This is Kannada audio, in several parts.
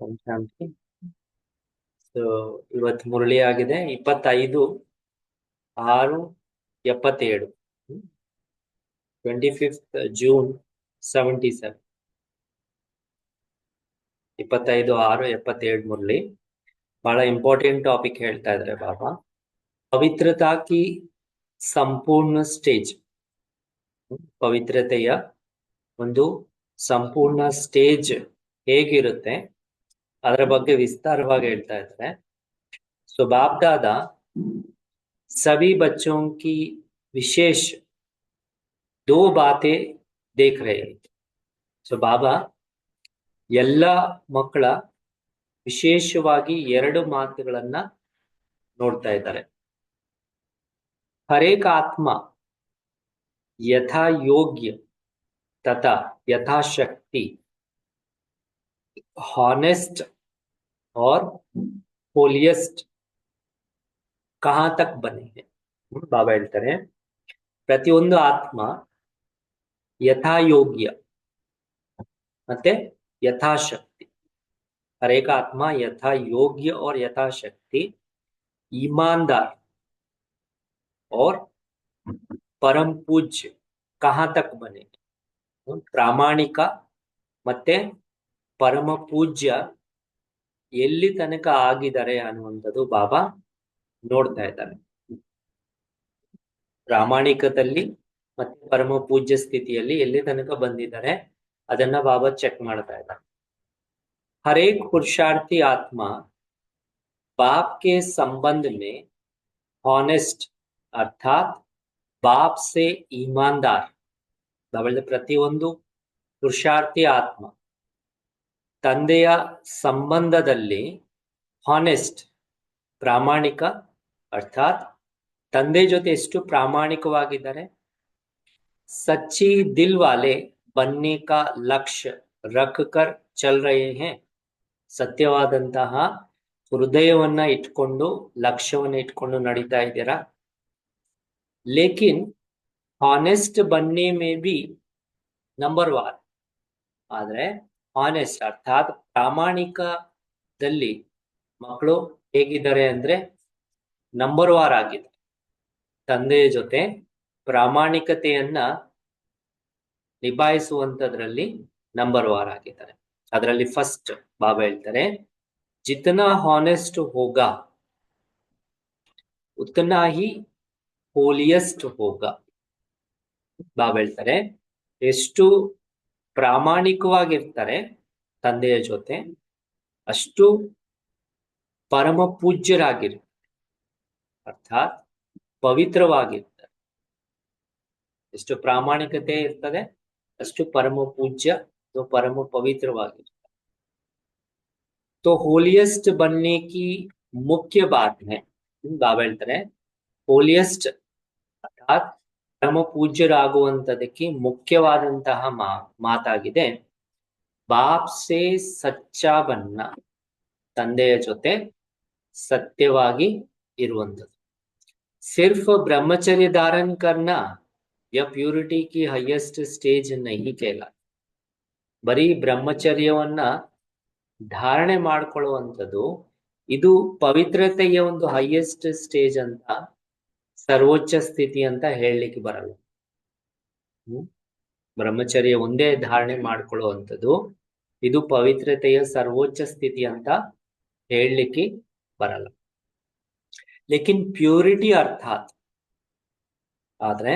ಓಂ ಶಾಂತಿ. ಸೊ ಇವತ್ತು ಮುರಳಿ ಆಗಿದೆ 25/6/77, 25th June 77, 25/6/77 ಮುರಳಿ. ಬಹಳ ಇಂಪಾರ್ಟೆಂಟ್ ಟಾಪಿಕ್ ಹೇಳ್ತಾ ಇದ್ದಾರೆ ಬಾಬಾ. ಪವಿತ್ರತಾ ಕಿ ಸಂಪೂರ್ಣ ಸ್ಟೇಜ್, ಪವಿತ್ರತೆಯ ಒಂದು ಸಂಪೂರ್ಣ ಸ್ಟೇಜ್ ಹೇಗಿರುತ್ತೆ ಅದರ ಬಗ್ಗೆ ವಿಸ್ತಾರವಾಗಿ ಹೇಳ್ತಾ ಇದ್ದಾರೆ. सो बाप दादा सभी बच्चों की विशेष 2 बातें देख रहे हैं. सो बाबा ಎಲ್ಲ ಮಕ್ಕಳ ವಿಶೇಷವಾಗಿ 2 ಮಾತುಗಳನ್ನ ನೋಡ್ತಾ ಇದ್ದಾರೆ. हरेक आत्मा यथा योग्य तथा यथाशक्ति हॉनेस्ट और होलिएस्ट कहाँ तक बने हैं. ಬಾಬಾ ಹೇಳ್ತಾರೆ ಪ್ರತಿಯೊಂದು ಆತ್ಮ ಯಥಾಯೋಗ್ಯ ಮತ್ತೆ ಯಥಾಶಕ್ತಿ. हरेक आत्मा यथा योग्य और यथाशक्ति ईमानदार और परम पूज्य कहाँ तक बने. ಪ್ರಾಮಾಣಿಕ ಮತ್ತೆ ಪರಮ ಪೂಜ್ಯ ಎಲ್ಲಿ ತನಕ ಆಗಿದ್ದಾರೆ ಅನ್ನುವಂಥದ್ದು ಬಾಬಾ ನೋಡ್ತಾ ಇದ್ದಾರೆ. ಪ್ರಾಮಾಣಿಕದಲ್ಲಿ ಮತ್ತೆ ಪರಮ ಪೂಜ್ಯ ಸ್ಥಿತಿಯಲ್ಲಿ ಎಲ್ಲಿ ತನಕ ಬಂದಿದ್ದಾರೆ ಅದನ್ನ ಬಾಬಾ ಚೆಕ್ ಮಾಡ್ತಾ ಇದ್ದಾರೆ. हर एक पुरुषार्थी आत्मा बाप के संबंध में हॉनेस्ट अर्थात बाप से ईमानदार. ಪ್ರತಿಯೊಂದು ಪುರುಷಾರ್ಥಿ ಆತ್ಮ ತಂದೆಯ ಸಂಬಂಧದಲ್ಲಿ ಹಾನೆಸ್ಟ್ ಪ್ರಾಮಾಣಿಕ, ಅರ್ಥಾತ್ ತಂದೆ ಜೊತೆ ಎಷ್ಟು ಪ್ರಾಮಾಣಿಕವಾಗಿದ್ದಾರೆ. ಸಚ್ಚಿ ದಿಲ್ ವಾಲೆ ಬನ್ನೆ ಕಾ ಲಕ್ಷ್ಯ ರಖ್ ಕರ್ ಚಲ್ ರಹೆ हैं. ಸತ್ಯವಾದಂತಹ ಹೃದಯವನ್ನ ಇಟ್ಕೊಂಡು ಲಕ್ಷ್ಯವನ್ನ ಇಟ್ಕೊಂಡು ನಡೀತಾ ಇದ್ದೀರಾ. ಲೇಕಿನ್ ಹಾನೆಸ್ಟ್ ಬನ್ನೆ ಮೇ ಬಿ ನಂಬರ್ 1. ಆದ್ರೆ ಹಾನೆಸ್ಟ್ ಅರ್ಥಾತ್ ಪ್ರಾಮಾಣಿಕದಲ್ಲಿ ಮಕ್ಕಳು ಹೇಗಿದ್ದಾರೆ ಅಂದ್ರೆ ನಂಬರ್ 1 ಆಗಿದೆ. ತಂದೆಯ ಜೊತೆ ಪ್ರಾಮಾಣಿಕತೆಯನ್ನ ನಿಭಾಯಿಸುವಂತದ್ರಲ್ಲಿ ನಂಬರ್ 1 ಆಗಿದ್ದಾರೆ. ಅದರಲ್ಲಿ ಫಸ್ಟ್ ಬಾಬಾ ಹೇಳ್ತಾರೆ ಜಿತನಾ ಹಾನೆಸ್ಟ್ ಹೋಗಾ ಉತನಾ ಹಿ ಹೋಲಿಯಸ್ಟ್ ಹೋಗಾ. ಬಾಬಾ ಹೇಳ್ತಾರೆ ಎಷ್ಟು ಪ್ರಾಮಾಣಿಕವಾಗಿರ್ತಾರೆ ತಂದೆಯ ಜೊತೆ ಅಷ್ಟು ಪರಮ ಪೂಜ್ಯರಾಗಿರ್ತಾರೆ, ಅರ್ಥಾತ್ ಪವಿತ್ರವಾಗಿರ್ತಾರೆ. ಎಷ್ಟು ಪ್ರಾಮಾಣಿಕತೆ ಇರ್ತದೆ ಅಷ್ಟು ಪರಮ ಪೂಜ್ಯ ಪರಮ ಪವಿತ್ರವಾಗಿರ್ತಾರೆ. तो होलिएस्ट बनने की मुख्य बात है. ಬಾಬಾ ಹೇಳ್ತಾರೆ ಹೋಲಿಯಸ್ಟ್ ಅರ್ಥಾತ್ ಪರಮ ಪೂಜ್ಯರಾಗುವಂತದಕ್ಕೆ ಮುಖ್ಯವಾದಂತಹ ಮಾತಾಗಿದೆ ಬಾಪ್ ಸೇ ಸಚ್ಚಾ ಬನ್ನ, ತಂದೆಯ ಜೊತೆ ಸತ್ಯವಾಗಿ ಇರುವಂಥದ್ದು. ಸಿರ್ಫ್ ಬ್ರಹ್ಮಚರ್ಯ ಧಾರಣ ಕರ್ನಾ ಯಾ ಪ್ಯೂರಿಟಿ ಕಿ ಹೈಯೆಸ್ಟ್ ಸ್ಟೇಜ್ ನಹಿ ಕೇಲಾ. ಬರೀ ಬ್ರಹ್ಮಚರ್ಯವನ್ನ ಧಾರಣೆ ಮಾಡ್ಕೊಳ್ಳುವಂಥದ್ದು ಇದು ಪವಿತ್ರತೆಯ ಒಂದು ಹೈಯೆಸ್ಟ್ ಸ್ಟೇಜ್ ಅಂತ, ಸರ್ವೋಚ್ಚ ಸ್ಥಿತಿ ಅಂತ ಹೇಳಲಿಕ್ಕೆ ಬರಲ್ಲ. ಬ್ರಹ್ಮಚರ್ಯ ಒಂದೇ ಧಾರಣೆ ಮಾಡ್ಕೊಳ್ಳುವಂಥದ್ದು ಇದು ಪವಿತ್ರತೆಯ ಸರ್ವೋಚ್ಚ ಸ್ಥಿತಿ ಅಂತ ಹೇಳಲಿಕ್ಕೆ ಬರಲ್ಲ. ಲೇಕಿನ್ ಪ್ಯೂರಿಟಿ ಅರ್ಥಾತ್, ಆದ್ರೆ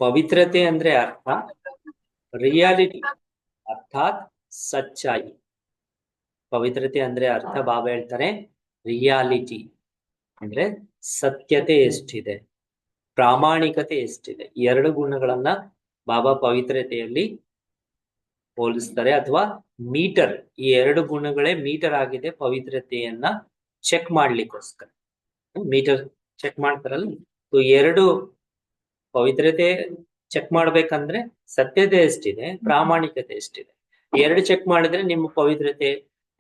ಪವಿತ್ರತೆ ಅಂದ್ರೆ ಅರ್ಥ ರಿಯಾಲಿಟಿ ಅರ್ಥಾತ್ ಸಚ್ಚಾಯಿ. ಪವಿತ್ರತೆ ಅಂದ್ರೆ ಅರ್ಥ ಬಾಬಾ ಹೇಳ್ತಾರೆ ರಿಯಾಲಿಟಿ ಅಂದ್ರೆ ಸತ್ಯತೆ ಎಷ್ಟಿದೆ, ಪ್ರಾಮಾಣಿಕತೆ ಎಷ್ಟಿದೆ. 2 ಗುಣಗಳನ್ನ ಬಾಬಾ ಪವಿತ್ರತೆಯಲ್ಲಿ ಹೋಲಿಸ್ತಾರೆ ಅಥವಾ ಮೀಟರ್. ಈ 2 ಗುಣಗಳೇ ಮೀಟರ್ ಆಗಿದೆ ಪವಿತ್ರತೆಯನ್ನ ಚೆಕ್ ಮಾಡ್ಲಿಕ್ಕೋಸ್ಕರ. ಮೀಟರ್ ಚೆಕ್ ಮಾಡ್ತಾರಲ್ಲ, 2 ಪವಿತ್ರತೆ ಚೆಕ್ ಮಾಡ್ಬೇಕಂದ್ರೆ ಸತ್ಯತೆ ಎಷ್ಟಿದೆ, ಪ್ರಾಮಾಣಿಕತೆ ಎಷ್ಟಿದೆ, 2 ಚೆಕ್ ಮಾಡಿದ್ರೆ ನಿಮ್ಮ ಪವಿತ್ರತೆ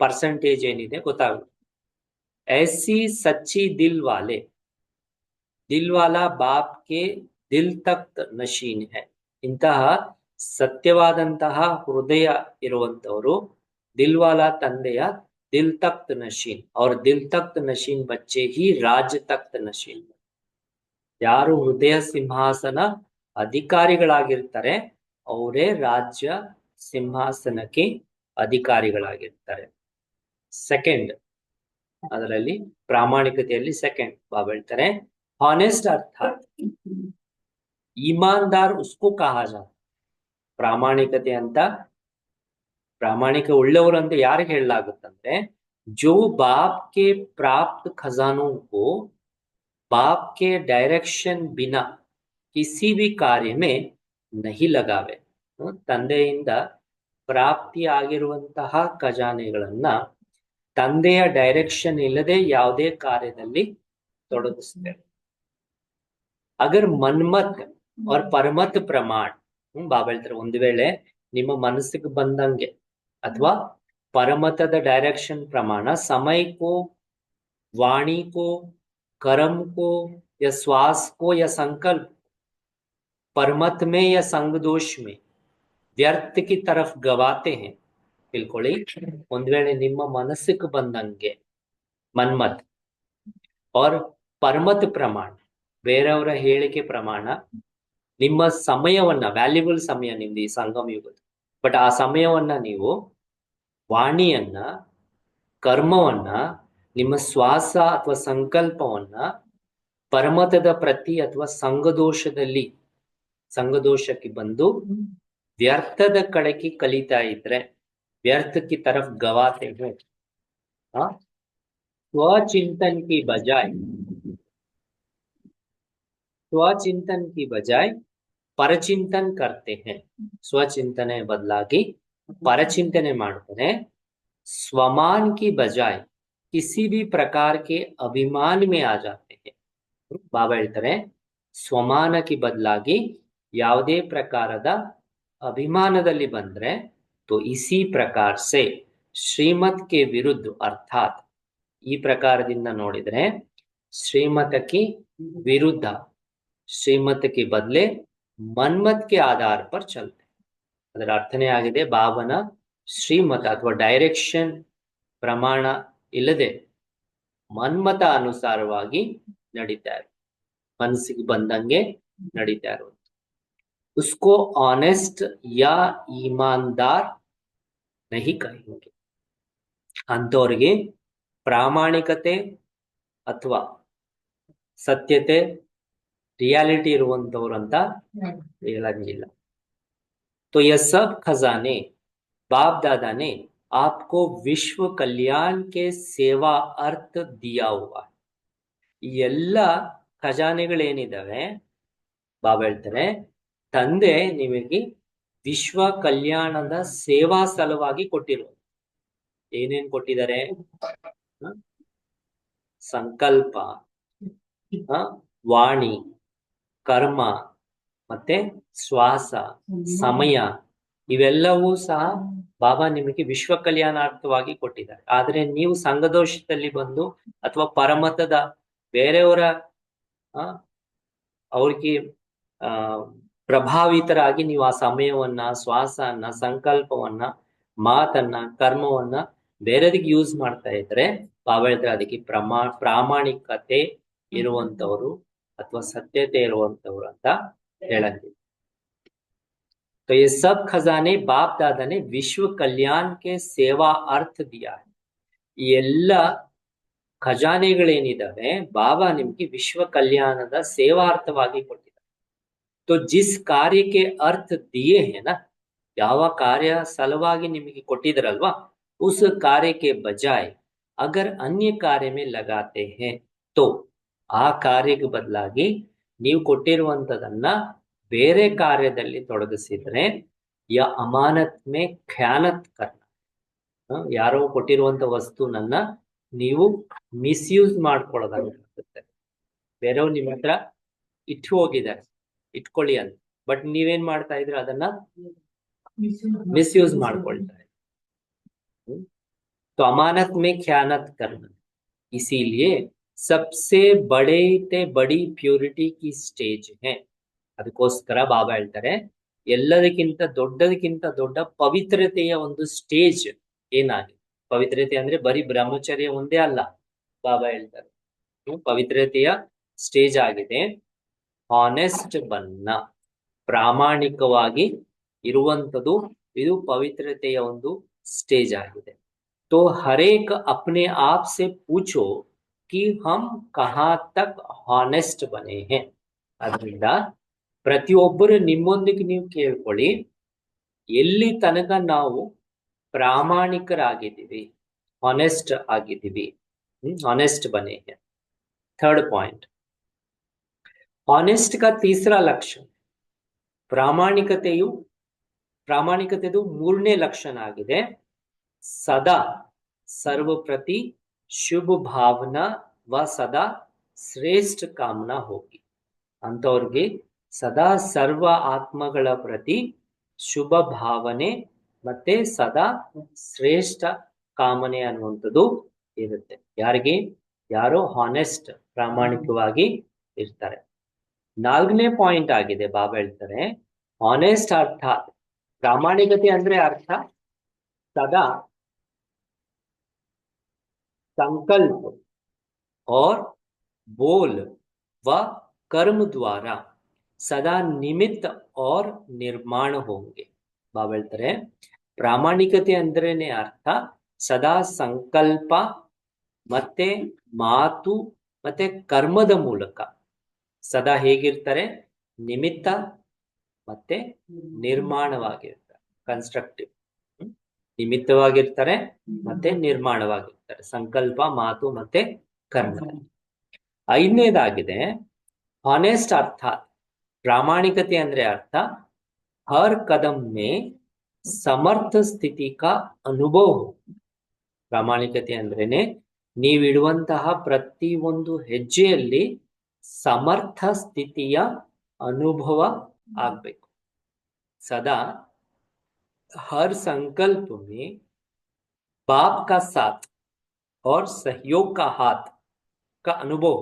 ಪರ್ಸೆಂಟೇಜ್ ಏನಿದೆ ಗೊತ್ತಾಗುತ್ತೆ. ऐसी सच्ची दिल वाले, दिल वाला बाप के दिल तक नशीन है. ಇಂತಹ ಸತ್ಯವಾದಂತಹ ಹೃದಯ ಇರುವಂತವರು ದಿಲ್ವಾಲಾ ತಂದೆಯ दिल तख्त नशीन और दिल तख्त नशीन बच्चे ही राज तख्त नशीन ಯಾರು ಹೃದಯ ಸಿಂಹಾಸನ ಅಧಿಕಾರಿಗಳಾಗಿರ್ತಾರೆ ಅವರೇ ರಾಜ್ಯ ಸಿಂಹಾಸನಕ್ಕೆ ಅಧಿಕಾರಿಗಳಾಗಿರ್ತಾರೆ. ಸೆಕೆಂಡ್, ಅದರಲ್ಲಿ ಪ್ರಾಮಾಣಿಕತೆಯಲ್ಲಿ ಸೆಕೆಂಡ್ ಬಾಬಾ ಹೇಳ್ತಾರೆ ಹಾನೆಸ್ಟ್ ಅರ್ಥಾತ್ ईमानदार उसको कहा जाता. ಪ್ರಾಮಾಣಿಕತೆ ಅಂತ ಪ್ರಾಮಾಣಿಕ ಉಳ್ಳವರು ಅಂತ ಯಾರಿಗೆ ಹೇಳಲಾಗುತ್ತಂದ್ರೆ जो बाप के प्राप्त खजानों को बाप के डायरेक्शन बिना किसी भी कार्य में नहीं लगावे. ತಂದೆಯಿಂದ ಪ್ರಾಪ್ತಿ ಆಗಿರುವಂತಹ ಖಜಾನೆಗಳನ್ನ ತಂದೆಯ ಡೈರೆಕ್ಷನ್ ಇಲ್ಲದೆ ಯಾವುದೇ ಕಾರ್ಯದಲ್ಲಿ ತೊಡಗಿಸ್ತೇವೆ. अगर मनमत और परमत प्रमाण ಬಾಬಾ ಹೇಳ್ತಾರೆ ಒಂದು ವೇಳೆ ನಿಮ್ಮ ಮನಸ್ಸಿಗೆ ಬಂದಂಗೆ ಅಥವಾ ಪರಮತದ ಡೈರೆಕ್ಷನ್ ಪ್ರಮಾಣ समय को वाणी को कर्म को या श्वास को या संकल्प परमत में या संग दोष में व्यर्थ की तरफ गवाते हैं. ತಿಳ್ಕೊಳ್ಳಿ, ಒಂದ್ ವೇಳೆ ನಿಮ್ಮ ಮನಸ್ಸಿಗೆ ಬಂದಂಗೆ ಮನ್ಮತ್ और परमत प्रमाण ಬೇರೆಯವರ ಹೇಳಿಕೆ ಪ್ರಮಾಣ ನಿಮ್ಮ ಸಮಯವನ್ನ ವ್ಯಾಲ್ಯೂಬಲ್ ಸಮಯ ನಿಮ್ದು ಈ ಸಂಗಮ ಯುಗದ, ಬಟ್ ಆ ಸಮಯವನ್ನ ನೀವು ವಾಣಿಯನ್ನ ಕರ್ಮವನ್ನ ನಿಮ್ಮ ಶ್ವಾಸ ಅಥವಾ ಸಂಕಲ್ಪವನ್ನ ಪರಮತದ ಪ್ರತಿ ಅಥವಾ ಸಂಘದೋಷಕ್ಕೆ ಬಂದು ವ್ಯರ್ಥದ ಕಡೆಗೆ ಕಲಿತಾ ಇದ್ರೆ ವ್ಯರ್ಥಕ್ಕೆ ತರಫ್ ಗವಾತೆ ಹೋ. ಸ್ವಚಿಂತನ್ ಕಿ ಬಜಾಯ್ परचिंतन करते हैं. स्वचिंतನೆ ಬದಲಾಗಿ परचिंतನೆ ಮಾಡ್ತಾರೆ. स्वमान की बजाय किसी भी प्रकार के अभिमान में आ जाते हैं. ಬಾಬಾ ಹೇಳ್ತಾರೆ ಸ್ವಮಾನಕ್ಕೆ ಬದಲಾಗಿ ಯಾವುದೇ ಪ್ರಕಾರದ ಅಭಿಮಾನದಲ್ಲಿ ಬಂದ್ರೆ तो इसी प्रकार से श्रीमत के विरुद्ध अर्थात ಈ ಪ್ರಕಾರದಿಂದ ನೋಡಿದ್ರೆ ಶ್ರೀಮತಕ್ಕೆ ವಿರುದ್ಧ श्रीमत के बदले मनमत के आधार पर चलते. ಅದರ ಅರ್ಥನೇ ಆಗಿದೆ ಬಾಬನ ಶ್ರೀಮತ ಅಥವಾ ಡೈರೆಕ್ಷನ್ ಪ್ರಮಾಣ ಇಲ್ಲದೆ ಮನ್ಮತ ಅನುಸಾರವಾಗಿ ನಡೀತಾ ಇರು, ಮನಸ್ಸಿಗೆ ಬಂದಂಗೆ ನಡೀತಾ ಇರುವುದು. उसको ऑनेस्ट या ईमानदार नहीं कहेंगे. ಅಂತವರಿಗೆ ಪ್ರಾಮಾಣಿಕತೆ ಅಥವಾ ಸತ್ಯತೆ रियलिटी ಇರುವಂತವರು ಅಂತ ಹೇಳಂಗಿಲ್ಲ. तो यह सब खजाने बाप दादा ने आपको विश्व कल्याण के सेवा अर्थ दिया हुआ. ಈ ಎಲ್ಲ ಖಜಾನೆಗಳೇನಿದಾವೆ ಬಾಬಾ ಹೇಳ್ತಾರೆ ತಂದೆ ನಿಮಗೆ ವಿಶ್ವ ಕಲ್ಯಾಣದ ಸೇವಾ ಸಲುವಾಗಿ ಕೊಟ್ಟಿರುವ ಏನೇನ್ ಕೊಟ್ಟಿದ್ದಾರೆ? ಸಂಕಲ್ಪ, ವಾಣಿ, ಕರ್ಮ ಮತ್ತೆ ಶ್ವಾಸ, ಸಮಯ ಇವೆಲ್ಲವೂ ಸಹ ಬಾಬಾ ನಿಮಗೆ ವಿಶ್ವ ಕಲ್ಯಾಣಾರ್ಥವಾಗಿ ಕೊಟ್ಟಿದ್ದಾರೆ. ಆದ್ರೆ ನೀವು ಸಂಘದೋಷದಲ್ಲಿ ಬಂದು ಅಥವಾ ಪರಮತದ ಬೇರೆಯವರ ಅವ್ರಿಗೆ ಪ್ರಭಾವಿತರಾಗಿ ನೀವು ಆ ಸಮಯವನ್ನ, ಶ್ವಾಸನ, ಸಂಕಲ್ಪವನ್ನ, ಮಾತನ್ನ, ಕರ್ಮವನ್ನ ಬೇರೆದಕ್ಕೆ ಯೂಸ್ ಮಾಡ್ತಾ ಇದ್ರೆ ಬಾಬಾ ಹೇಳ್ತಾರೆ ಅದಕ್ಕೆ ಪ್ರಾಮಾಣಿಕತೆ ಇರುವಂತವರು ಅಥವಾ ಸತ್ಯತೆ ಇರುವಂತವ್ರು ಅಂತ ಹೇಳಂಗಿಲ್ಲ. तो ये सब खजाने बाप दादा ने विश्व कल्याण के सेवा अर्थ दिया है. ಈ ಎಲ್ಲ ಖಜಾನೆಗಳೇನಿದಾವೆ ಬಾಬಾ ನಿಮ್ಗೆ ವಿಶ್ವ ಕಲ್ಯಾಣದ ಸೇವಾರ್ಥವಾಗಿ ಕೊಟ್ಟಿದ್ದಾರೆ. तो जिस कार्य के अर्थ दिए हैं ना, ಯಾವ ಕಾರ್ಯ ಸಲುವಾಗಿ ನಿಮಗೆ ಕೊಟ್ಟಿದ್ರಲ್ವಾ, उस कार्य के बजाय अगर अन्य कार्य में लगाते हैं तो ಆ ಕಾರ್ಯಕ್ಕೆ ಬದಲಾಗಿ ನೀವು ಕೊಟ್ಟಿರುವಂತದನ್ನ ಬೇರೆ ಕಾರ್ಯದಲ್ಲಿ ತೊಡಗಿಸಿದ್ರೆ ಯಾ ಅಮಾನತ್ ಮೇ ಖಯಾನತ್ ಕರ್ನ, ಯಾರೋ ಕೊಟ್ಟಿರುವಂತ ವಸ್ತುನನ್ನ ನೀವು ಮಿಸ್ಯೂಸ್ ಮಾಡ್ಕೊಳ್ಳೋದಾಗುತ್ತೆ. ಬೇರೆಯವ್ರು ನಿಮ್ಮ ಹತ್ರ ಇಟ್ಟು ಹೋಗಿದ್ದಾರೆ, ಇಟ್ಕೊಳ್ಳಿ ಅಂತ, ಬಟ್ ನೀವೇನ್ ಮಾಡ್ತಾ ಇದ್ರೆ ಅದನ್ನ ಮಿಸ್ಯೂಸ್ ಮಾಡ್ಕೊಳ್ತಾರೆ. तो अमानत में ख्यानत करना, इसीलिए सबसे बड़ी प्यूरिटी की स्टेज है. ಅದಕ್ಕೋಸ್ಕರ ಬಾಬಾ ಹೇಳ್ತಾರೆ ಎಲ್ಲದಕ್ಕಿಂತ ದೊಡ್ಡ ಪವಿತ್ರತೆಯ ಒಂದು ಸ್ಟೇಜ್ ಏನಾಗಿದೆ, ಪವಿತ್ರತೆ ಅಂದ್ರೆ ಬರೀ ಬ್ರಹ್ಮಚರ್ಯ ಒಂದೇ ಅಲ್ಲ, ಬಾಬಾ ಹೇಳ್ತಾರೆ. ಪವಿತ್ರತೆಯ ಸ್ಟೇಜ್ ಆಗಿದೆ ಹಾನೆಸ್ಟ್ ಬನ್ನ, ಪ್ರಾಮಾಣಿಕವಾಗಿ ಇರುವಂತದ್ದು. ಇದು ಪವಿತ್ರತೆಯ ಒಂದು ಸ್ಟೇಜ್ ಆಗಿದೆ. तो हर एक अपने आप से पूछो कि हम कहाँ तक ಹಾನೆಸ್ಟ್ ಬನೆ हैं. ಅದರಿಂದ ಪ್ರತಿಯೊಬ್ಬರು ನಿಮ್ಮೊಂದಿಗೆ ನೀವು ಕೇಳ್ಕೊಳ್ಳಿ, ಎಲ್ಲಿ ತನಕ ನಾವು ಪ್ರಾಮಾಣಿಕರಾಗಿದ್ದೀವಿ, ಹಾನೆಸ್ಟ್ ಆಗಿದ್ದೀವಿ. ಹಾನೆಸ್ಟ್ ಬನೆ हैं. थर्ड पॉइंट, ಹಾನೆಸ್ಟ್ का तीसरा लक्षण, ಪ್ರಾಮಾಣಿಕತೆಯು ಮೂರನೇ ಲಕ್ಷಣ ಆಗಿದೆ. ಸದಾ ಸರ್ವ ಪ್ರತಿ ಶುಭ ಭಾವನಾ ವ ಸದಾ ಶ್ರೇಷ್ಠ ಕಾಮನಾ ಹೋಗಿ. ಅಂತವ್ರಿಗೆ ಸದಾ ಸರ್ವ ಆತ್ಮಗಳ ಪ್ರತಿ ಶುಭ ಭಾವನೆ ಮತ್ತೆ ಸದಾ ಶ್ರೇಷ್ಠ ಕಾಮನೆ ಅನ್ನುವಂಥದ್ದು ಇರುತ್ತೆ. ಯಾರಿಗೆ? ಯಾರೋ ಹಾನೆಸ್ಟ್, ಪ್ರಾಮಾಣಿಕವಾಗಿ ಇರ್ತಾರೆ. 4ನೇ ಪಾಯಿಂಟ್ ಆಗಿದೆ, ಬಾಬಾ ಹೇಳ್ತಾರೆ ಹಾನೆಸ್ಟ್ ಅರ್ಥಾತ್, ಪ್ರಾಮಾಣಿಕತೆ ಅಂದ್ರೆ ಅರ್ಥ सदा संकल्प और बोल व कर्म द्वारा सदा निमित्त और निर्माण होंगे. ಬಾಬಾ ಹೇಳ್ತಾರೆ ಪ್ರಾಮಾಣಿಕತೆ ಅಂದ್ರೇನೆ ಅರ್ಥ ಸದಾ ಸಂಕಲ್ಪ ಮತ್ತೆ ಮಾತು ಮತ್ತೆ ಕರ್ಮದ ಮೂಲಕ ಸದಾ ಹೇಗಿರ್ತಾರೆ? ನಿಮಿತ್ತ ಮತ್ತೆ ನಿರ್ಮಾಣವಾಗಿರ್ತಾರೆ, ಕನ್ಸ್ಟ್ರಕ್ಟಿವ್. ನಿಮಿತ್ತವಾಗಿರ್ತಾರೆ ಮತ್ತೆ ನಿರ್ಮಾಣವಾಗಿರ್ತಾರೆ, ಸಂಕಲ್ಪ, ಮಾತು ಮತ್ತೆ ಕರ್ಮ. 5ನೇದಾಗಿದೆ ಹಾನೆಸ್ಟ್ ಅರ್ಥಾತ್, ಪ್ರಾಮಾಣಿಕತೆ ಅಂದ್ರೆ ಅರ್ಥ ಹರ್ ಕದಂ ಮೇ ಸಮರ್ಥ ಸ್ಥಿತಿ ಕಾ ಅನುಭವ. ಪ್ರಾಮಾಣಿಕತೆ ಅಂದ್ರೇನೆ ನೀವಿಡುವಂತಹ ಪ್ರತಿ ಒಂದು ಹೆಜ್ಜೆಯಲ್ಲಿ ಸಮರ್ಥ ಸ್ಥಿತಿಯ ಅನುಭವ ಆಗ್ಬೇಕು. ಸದಾ हर संकल्प में बाप का साथ और सहयोग का हाथ का ಅನುಭವ.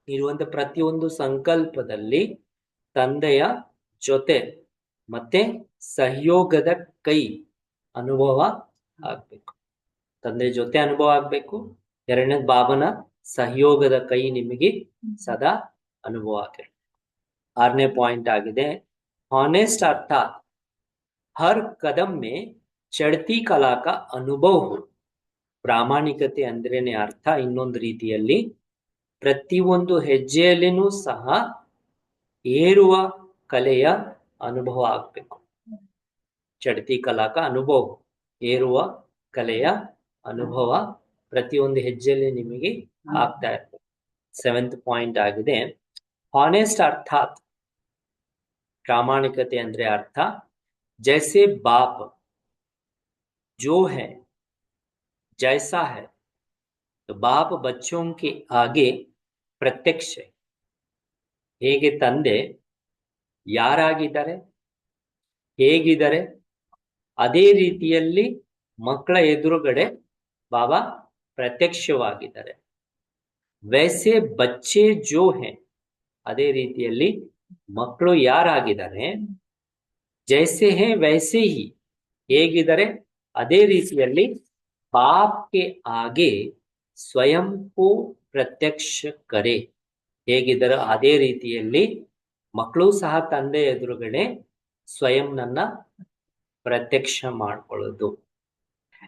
ಇರುವಂತ ಪ್ರತಿಯೊಂದು ಸಂಕಲ್ಪದಲ್ಲಿ ತಂದೆಯ ಜೊತೆ ಮತ್ತೆ ಸಹಯೋಗದ ಕೈ ಅನುಭವ ಆಗ್ಬೇಕು. ತಂದೆ ಜೊತೆ ಅನುಭವ ಆಗ್ಬೇಕು. 2ನೇ ಬಾಬನ ಸಹಯೋಗದ ಕೈ ನಿಮಗೆ ಸದಾ ಅನುಭವ ಆಗಿರ್ಬೇಕು. 6ನೇ ಪಾಯಿಂಟ್ ಆಗಿದೆ ಹಾನೆಸ್ಟ್ ಅರ್ಥಾತ್ ಹರ್ ಕದಂ ಮೇ ಚಡ್ತಿ ಕಲಾ ಕಾ ಅನುಭವ ಹೋ. ಪ್ರಾಮಾಣಿಕತೆ ಅಂದ್ರೇನೆ ಅರ್ಥ ಇನ್ನೊಂದು ರೀತಿಯಲ್ಲಿ ಪ್ರತಿಯೊಂದು ಹೆಜ್ಜೆಯಲ್ಲಿನೂ ಸಹ ಏರುವ ಕಲೆಯ ಅನುಭವ ಆಗ್ಬೇಕು. ಚಡ್ತಿ ಕಲಾ ಕಾ ಅನುಭವ, ಏರುವ ಕಲೆಯ ಅನುಭವ ಪ್ರತಿಯೊಂದು ಹೆಜ್ಜೆಯಲ್ಲಿ ನಿಮಗೆ ಆಗ್ತಾ ಇರ್ಬೇಕು. 7th ಪಾಯಿಂಟ್ ಆಗಿದೆ ಹಾನೆಸ್ಟ್ ಅರ್ಥಾತ್, ಪ್ರಾಮಾಣಿಕತೆ ಅಂದ್ರೆ ಅರ್ಥ जैसे बाप जो है जैसा है, तो बाप बच्चों के आगे प्रत्यक्ष है. ಹೇಗೆ ತಂದೆ ಯಾರಾಗಿದ್ದಾರೆ, ಹೇಗಿದ್ದಾರೆ, ಅದೇ ರೀತಿಯಲ್ಲಿ ಮಕ್ಕಳ ಎದುರುಗಡೆ ಬಾಬಾ ಪ್ರತ್ಯಕ್ಷವಾಗಿದ್ದಾರೆ. ವೈಸೆ ಬಚ್ಚೆ ಜೋ ಹೈ, ಅದೇ ರೀತಿಯಲ್ಲಿ ಮಕ್ಕಳು ಯಾರಾಗಿದ್ದಾರೆ, ಜೈಸೆ ಹೇ ವೈಸೆ ಹಿ, ಹೇಗಿದ್ದಾರೆ ಅದೇ ರೀತಿಯಲ್ಲಿ ಬಾಪ್ ಕೆ ಆಗೆ ಸ್ವಯಂ ಕೋ ಪ್ರತ್ಯಕ್ಷ ಕರೆ. ಹೇಗಿದ್ದಾರೆ ಅದೇ ರೀತಿಯಲ್ಲಿ ಮಕ್ಕಳು ಸಹ ತಂದೆ ಎದುರುಗಡೆ ಸ್ವಯಂ ನನ್ನ ಪ್ರತ್ಯಕ್ಷ ಮಾಡ್ಕೊಳ್ಳೋದು.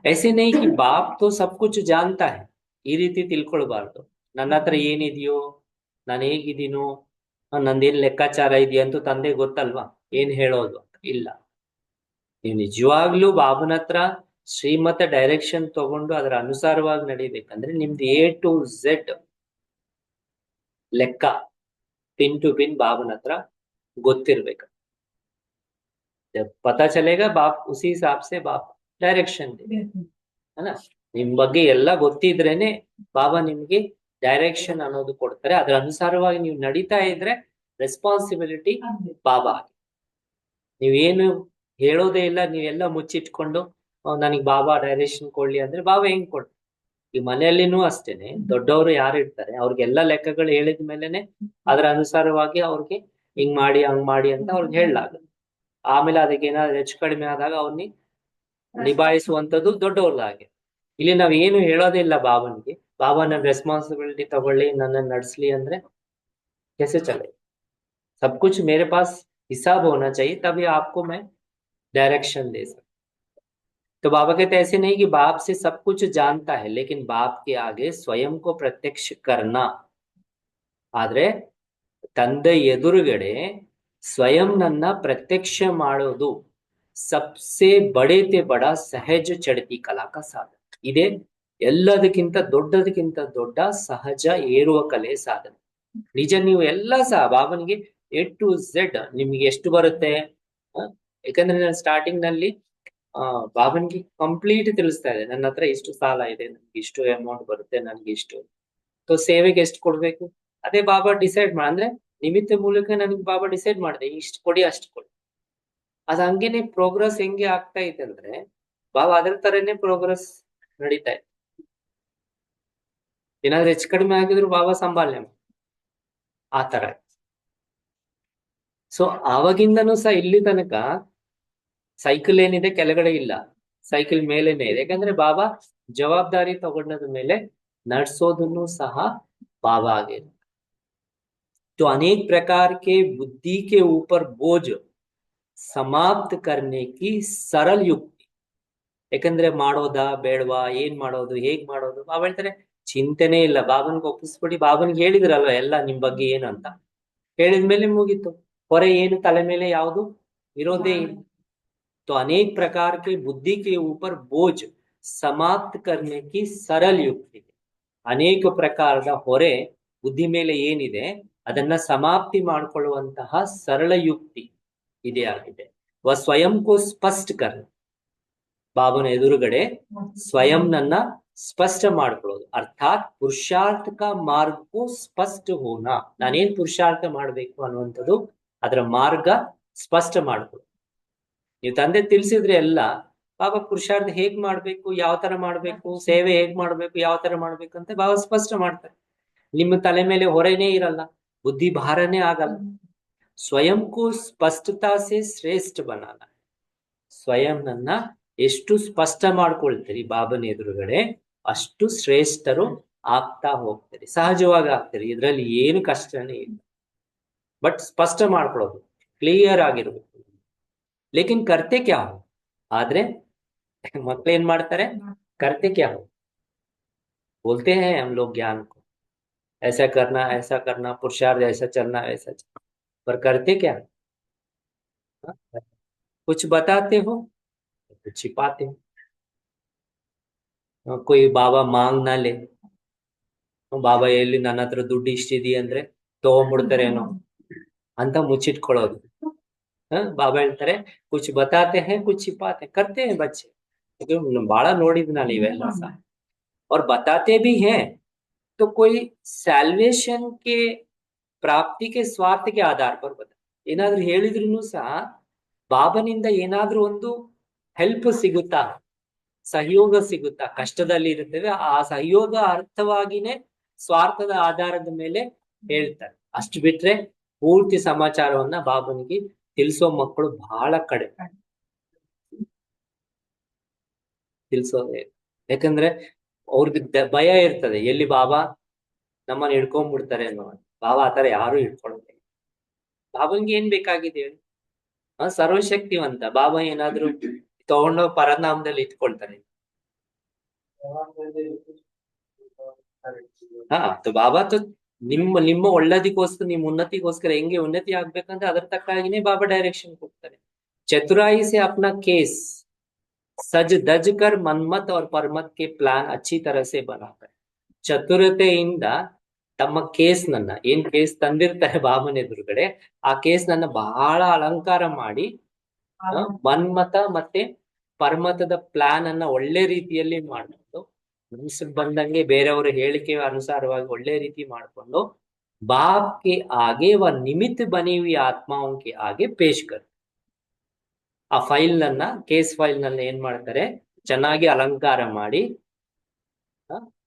ऐसे नहीं कि बाप तो सब कुछ जानता है, ಈ ರೀತಿ ತಿಳ್ಕೊಳ್ಬಾರ್ದು. ನನ್ನ ಹತ್ರ ಏನಿದೆಯೋ, ನಾನು ಹೇಗಿದ್ದೀನೋ, ನಂದೇನ್ ಲೆಕ್ಕಾಚಾರ ಇದೆಯಾ ಅಂತೂ ತಂದೆ ಗೊತ್ತಲ್ವಾ, ಏನ್ ಹೇಳೋದು ಇಲ್ಲ. ನೀವು ನಿಜವಾಗ್ಲೂ ಬಾಬನ ಹತ್ರ ಶ್ರೀಮತ ಡೈರೆಕ್ಷನ್ ತಗೊಂಡು ಅದರ ಅನುಸಾರವಾಗಿ ನಡಿಬೇಕಂದ್ರೆ ನಿಮ್ದು A to Z ಲೆಕ್ಕ पिन टू पिन बाबन हत्र ಗೊತ್ತಿರ್ಬೇಕು. जब पता चलेगा बाप उसी हिसाब से बाप डायरेक्शन दे, है ना. ನಿಮ್ ಬಗ್ಗೆ ಎಲ್ಲ ಗೊತ್ತಿದ್ರೇನೆ ಬಾಬಾ ನಿಮ್ಗೆ ಡೈರೆಕ್ಷನ್ ಅನ್ನೋದು ಕೊಡ್ತಾರೆ. ಅದರ ಅನುಸಾರವಾಗಿ ನೀವು ನಡೀತಾ ಇದ್ರೆ ರೆಸ್ಪಾನ್ಸಿಬಿಲಿಟಿ ಬಾಬಾ. ನೀವೇನು ಹೇಳೋದೇ ಇಲ್ಲ, ನೀವೆಲ್ಲ ಮುಚ್ಚಿಟ್ಕೊಂಡು ನನಗೆ ಬಾಬಾ ಡೈರೆಕ್ಷನ್ ಕೊಡ್ಲಿ ಅಂದ್ರೆ ಬಾಬಾ ಹೆಂಗ್ ಕೊಡ್ತಾರೆ? ಈ ಮನೆಯಲ್ಲಿನೂ ಅಷ್ಟೇನೆ, ದೊಡ್ಡವರು ಯಾರು ಇರ್ತಾರೆ ಅವ್ರಿಗೆಲ್ಲ ಲೆಕ್ಕಗಳು ಹೇಳಿದ ಮೇಲೆನೆ ಅದರ ಅನುಸಾರವಾಗಿ ಅವ್ರಿಗೆ ಹಿಂಗ್ ಮಾಡಿ ಹಂಗ್ ಮಾಡಿ ಅಂತ ಅವ್ರಿಗೆ ಹೇಳಲಾಗುತ್ತೆ. ಆಮೇಲೆ ಅದಕ್ಕೆ ಏನಾದ್ರು ಹೆಚ್ಚು ಕಡಿಮೆ ಆದಾಗ ಅವ್ರನ್ನ ನಿಭಾಯಿಸುವಂತದ್ದು ದೊಡ್ಡವ್ರದಾಗೆ. ಇಲ್ಲಿ ನಾವ್ ಏನು ಹೇಳೋದಿಲ್ಲ ಬಾಬನ್ಗೆ, ಬಾಬಾ ನನ್ನ ರೆಸ್ಪಾನ್ಸಿಬಿಲಿಟಿ ತಗೊಳ್ಳಿ, ನನ್ನ ನಡೆಸ್ಲಿ ಅಂದ್ರೆ कैसे चले? सब कुछ मेरे पास हिसाब होना चाहिए, तभी आपको मैं डायरेक्शन दे सकता। तो बाबा कहते ऐसे नहीं कि बाप से सब कुछ जानता है, लेकिन बाप के आगे स्वयं को प्रत्यक्ष करना, ಆದ್ರೆ ತಂದೆ ಎದುರುಗಡೆ ಸ್ವಯಂ ನನ್ನ ಪ್ರತ್ಯಕ್ಷ ಮಾಡೋದು ಸಬ್ಸೆ ಬಡೇತೆ ಬಡ ಸಹಜ ಚಡತಿ ಕಲಾಕ ಸಾಧನ. ಇದೇ ಎಲ್ಲದಕ್ಕಿಂತ ದೊಡ್ಡ ಸಹಜ ಏರುವ ಕಲೆ ಸಾಧನೆ. ನಿಜ ನೀವು ಎಲ್ಲ ಸಹ ಬಾಬನಿಗೆ A to Z ನಿಮ್ಗೆ ಎಷ್ಟು ಬರುತ್ತೆ, ಯಾಕಂದ್ರೆ ನಾನು ಸ್ಟಾರ್ಟಿಂಗ್ ನಲ್ಲಿ ಬಾಬನ್ಗೆ ಕಂಪ್ಲೀಟ್ ತಿಳಿಸ್ತಾ ಇದೆ, ನನ್ನ ಹತ್ರ ಇಷ್ಟು ಸಾಲ ಇದೆ, ನನ್ಗೆ ಇಷ್ಟು ಅಮೌಂಟ್ ಬರುತ್ತೆ, ನನ್ಗೆ ಇಷ್ಟು ಸೇವೆಗೆ ಎಷ್ಟು ಕೊಡ್ಬೇಕು, ಅದೇ ಬಾಬಾ ಡಿಸೈಡ್ ಅಂದ್ರೆ ನಿಮಿತ್ತ ಮೂಲಕ ನನಗೆ ಬಾಬಾ ಡಿಸೈಡ್ ಮಾಡಿದೆ ಇಷ್ಟು ಕೊಡಿ ಅಷ್ಟು ಕೊಡಿ. ಅದ್ ಹಂಗೇನೆ ಪ್ರೋಗ್ರೆಸ್ ಹೆಂಗೆ ಆಗ್ತಾ ಇದೆ ಅಂದ್ರೆ ಬಾಬಾ ಅದ್ರ ತರನೇ ಪ್ರೋಗ್ರೆಸ್ ನಡೀತಾ ಇದೆ. ಏನಾದ್ರು ಹೆಚ್ಚು ಕಡಿಮೆ ಆಗಿದ್ರು ಬಾಬಾ ಸಂಭಾಲನೆ ಆ ತರ. ಸೊ ಆವಾಗಿಂದನೂ ಸಹ ಇಲ್ಲಿ ತನಕ ಸೈಕಲ್ ಏನಿದೆ ಕೆಳಗಡೆ ಇಲ್ಲ, ಸೈಕಲ್ ಮೇಲೇನೆ ಇದೆ. ಯಾಕಂದ್ರೆ ಬಾಬಾ ಜವಾಬ್ದಾರಿ ತಗೊಂಡದ ಮೇಲೆ ನಡ್ಸೋದನ್ನು ಸಹ बाबा आगे। तो अनेक प्रकार के बुद्धि के ऊपर बोझ समाप्त करने की सरल युक्ति, ಯಾಕಂದ್ರೆ ಮಾಡೋದಾ ಬೇಡವಾ, ಏನ್ ಮಾಡೋದು, ಹೇಗ್ ಮಾಡೋದು, ಬಾಬಾ ಹೇಳ್ತಾರೆ ಚಿಂತೆನೇ ಇಲ್ಲ, ಬಾಬನ್ಗೆ ಒಪ್ಪಿಸ್ಬಿಡಿ. ಬಾಬನ್ಗೆ ಹೇಳಿದ್ರಲ್ವ ಎಲ್ಲ ನಿಮ್ ಬಗ್ಗೆ ಏನಂತ, ಹೇಳಿದ್ಮೇಲೆ ಮುಗೀತು, ಹೊರೆ ಏನು ತಲೆ ಮೇಲೆ ಯಾವುದು ಇರೋದೇ ಇಲ್ಲ. तो अनेक प्रकार के बुद्धि के ऊपर बोझ समाप्त करने की सरल युक्ति, ಅನೇಕ ಪ್ರಕಾರದ ಹೊರೆ ಬುದ್ಧಿ ಮೇಲೆ ಏನಿದೆ ಅದನ್ನ ಸಮಾಪ್ತಿ ಮಾಡಿಕೊಳ್ಳುವಂತಹ ಸರಳ ಯುಕ್ತಿ ಇದೇ ಆಗಿದೆ. ಸ್ವಯಂ ಕೋ ಸ್ಪಷ್ಟ ಕರ್, ಬಾಬನ ಎದುರುಗಡೆ ಸ್ವಯಂ ನನ್ನ ಸ್ಪಷ್ಟ ಮಾಡ್ಕೊಳ್ಳೋದು, ಅರ್ಥಾತ್ ಪುರುಷಾರ್ಥ ಕಾ ಮಾರ್ಗ ಕೋ ಸ್ಪಷ್ಟ ಹೋನಾ, ನಾನೇನ್ ಪುರುಷಾರ್ಥ ಮಾಡ್ಬೇಕು ಅನ್ನುವಂಥದ್ದು ಅದರ ಮಾರ್ಗ ಸ್ಪಷ್ಟ ಮಾಡ್ಕೊಳ್ಳೋದು. ನೀವು ತಂದೆ ತಿಳಿಸಿದ್ರೆ ಎಲ್ಲ ಬಾಬಾ ಪುರುಷಾರ್ಥ ಹೇಗ್ ಮಾಡ್ಬೇಕು, ಯಾವ ತರ ಮಾಡ್ಬೇಕು, ಸೇವೆ ಹೇಗ್ ಮಾಡ್ಬೇಕು, ಯಾವ ತರ ಮಾಡ್ಬೇಕು ಅಂತ ಬಾಬಾ ಸ್ಪಷ್ಟ ಮಾಡ್ತಾರೆ. ನಿಮ್ಮ ತಲೆ ಮೇಲೆ ಹೊರೆನೇ ಇರಲ್ಲ, ಬುದ್ಧಿ ಭಾರನೇ ಆಗಲ್ಲ. ಸ್ವಯಂ ಕು ಸ್ಪಷ್ಟತಾ ಸೆ ಶ್ರೇಷ್ಠ ಬನಾನ, ಸ್ವಯಂ ನನ್ನ ಎಷ್ಟು ಸ್ಪಷ್ಟ ಮಾಡ್ಕೊಳ್ತೀರಿ ಬಾಬನ ಎದುರುಗಡೆ ಅಷ್ಟು ಶ್ರೇಷ್ಠರು ಆಗ್ತಾ ಹೋಗ್ತಾರೆ, ಸಹಜವಾಗಿ ಆಗ್ತಾರೆ. ಇದ್ರಲ್ಲಿ ಏನು ಕಷ್ಟನೇ ಇಲ್ಲ, ಬಟ್ ಸ್ಪಷ್ಟ ಮಾಡ್ಕೊಳ್ಳೋದು ಕ್ಲಿಯರ್ ಆಗಿರ್ಬೇಕು. ಲೇಕಿನ್ ಕರ್ತೆ ಕ್ಯಾ ಹೋ, ಆದ್ರೆ ಮಕ್ಳು ಏನ್ ಮಾಡ್ತಾರೆ, करते क्या हो, बोलते हैं हम लोग ज्ञान को ऐसा करना पुरुषार्थ ऐसा चलना ऐसा चलना, पर करते क्या, कुछ बताते हो कुछ छिपाते हो. कोई बाबा मांग ना ले, ಬಾಬಾ ಎಲ್ಲಿ ನನ್ನ ಹತ್ರ ದುಡ್ಡು ಇಷ್ಟಿದೀ ಅಂದ್ರೆ ತಗೊಂಡ್ಬಿಡ್ತಾರೇನೋ ಅಂತ ಮುಚ್ಚಿಟ್ಕೊಳ್ಳೋದು. ಬಾಬಾ ಹೇಳ್ತಾರೆ ಕುಚ್ ಬತಾತೆ ಹೇ ಕುಚ್ छिपाते हैं, करते हैं बच्चे. ಇದು ಬಹಳ ನೋಡಿದ್ ನಾನು ಇವೆಲ್ಲ ಸಹ. और बताते भी हैं तो कोई सैल्वेशन के प्राप्ति के स्वार्थ के आधार पर बता, ಏನಾದ್ರೂ ಹೇಳಿದ್ರು ಸಹ ಬಾಬನಿಂದ ಏನಾದ್ರೂ ಒಂದು ಹೆಲ್ಪ್ ಸಿಗುತ್ತಾ, ಸಹಯೋಗ ಸಿಗುತ್ತಾ, ಕಷ್ಟದಲ್ಲಿ ಇರುತ್ತೇವೆ ಆ ಸಹಯೋಗ ಅರ್ಥವಾಗಿನೇ ಸ್ವಾರ್ಥದ ಆಧಾರದ ಮೇಲೆ ಹೇಳ್ತಾರೆ. ಅಷ್ಟು ಬಿಟ್ರೆ ಪೂರ್ತಿ ಸಮಾಚಾರವನ್ನ ಬಾಬನಿಗೆ ತಿಳಿಸೋ ಮಕ್ಕಳು ಬಹಳ ಕಡಿಮೆ, ತಿಳಿಸೋದೇ. ಯಾಕಂದ್ರೆ ಅವ್ರಿಗೆ ಭಯ ಇರ್ತದೆ, ಎಲ್ಲಿ ಬಾಬಾ ನಮ್ಮನ್ನ ಹಿಡ್ಕೊಂಡ್ಬಿಡ್ತಾರೆ ಅನ್ನೋ. ಬಾಬಾ ಆತರ ಯಾರು ಹಿಡ್ಕೊಳ್ಳೋದೇ. ಬಾಬನ್ಗೆ ಏನ್ ಬೇಕಾಗಿದೆ ಹೇಳಿ, ಸರ್ವಶಕ್ತಿವಂತ. ಬಾಬಾ ಏನಾದ್ರು ತಗೊಂಡೋಗಿ ಪರಧಾಮದಲ್ಲಿ ಇಟ್ಕೊಳ್ತಾರೆ. ಬಾಬಾ ನಿಮ್ಮ ಒಳ್ಳೇದಕ್ಕೋಸ್ಕರ, ನಿಮ್ಮ ಉನ್ನತಿಗೋಸ್ಕರ ಹೆಂಗೆ ಉನ್ನತಿ ಆಗ್ಬೇಕಂತ ಅದ್ರ ತಕ್ಕಾಗಿನೇ ಬಾಬಾ ಡೈರೆಕ್ಷನ್ ಕೊಡ್ತಾರೆ. ಚತುರಾಯಿ ಸೆ ಅಪ್ನಾ ಕೇಸ್ ಸಜ್ ದಜ್ ಕರ್ ಮನ್ಮತ್ और परमत के प्लान अच्छी तरह से बनाकर, ಚತುರತೆಯಿಂದ ತಮ್ಮ ಕೇಸ್ ನನ್ನ ಏನ್ ಕೇಸ್ ತಂದಿರ್ತಾರೆ ಬಾಬನ ಎದುರುಗಡೆ, ಆ ಕೇಸ್ ನನ್ನ ಬಹಳ ಅಲಂಕಾರ ಮಾಡಿ ಮನ್ಮತ ಮತ್ತೆ ಪರಮತದ ಪ್ಲಾನ್ ಅನ್ನ ಒಳ್ಳೆ ರೀತಿಯಲ್ಲಿ ಮಾಡ್ಕೊಂಡು, ಮನಸ್ಸಿಗೆ ಬಂದಂಗೆ ಬೇರೆಯವರ ಹೇಳಿಕೆ ಅನುಸಾರವಾಗಿ ಒಳ್ಳೆ ರೀತಿ ಮಾಡ್ಕೊಂಡು ಬಾಪ್ ಕೆ ಆಗೆ ವ ನಿಮಿತ್ ಬನಿ ಹುಯಿ ಆತ್ಮಾओं के आगे पेश कर, ಆ ಫೈಲ್ ನನ್ನ ಕೇಸ್ ಫೈಲ್ ನನ್ನ ಏನ್ ಮಾಡ್ತಾರೆ ಚೆನ್ನಾಗಿ ಅಲಂಕಾರ ಮಾಡಿ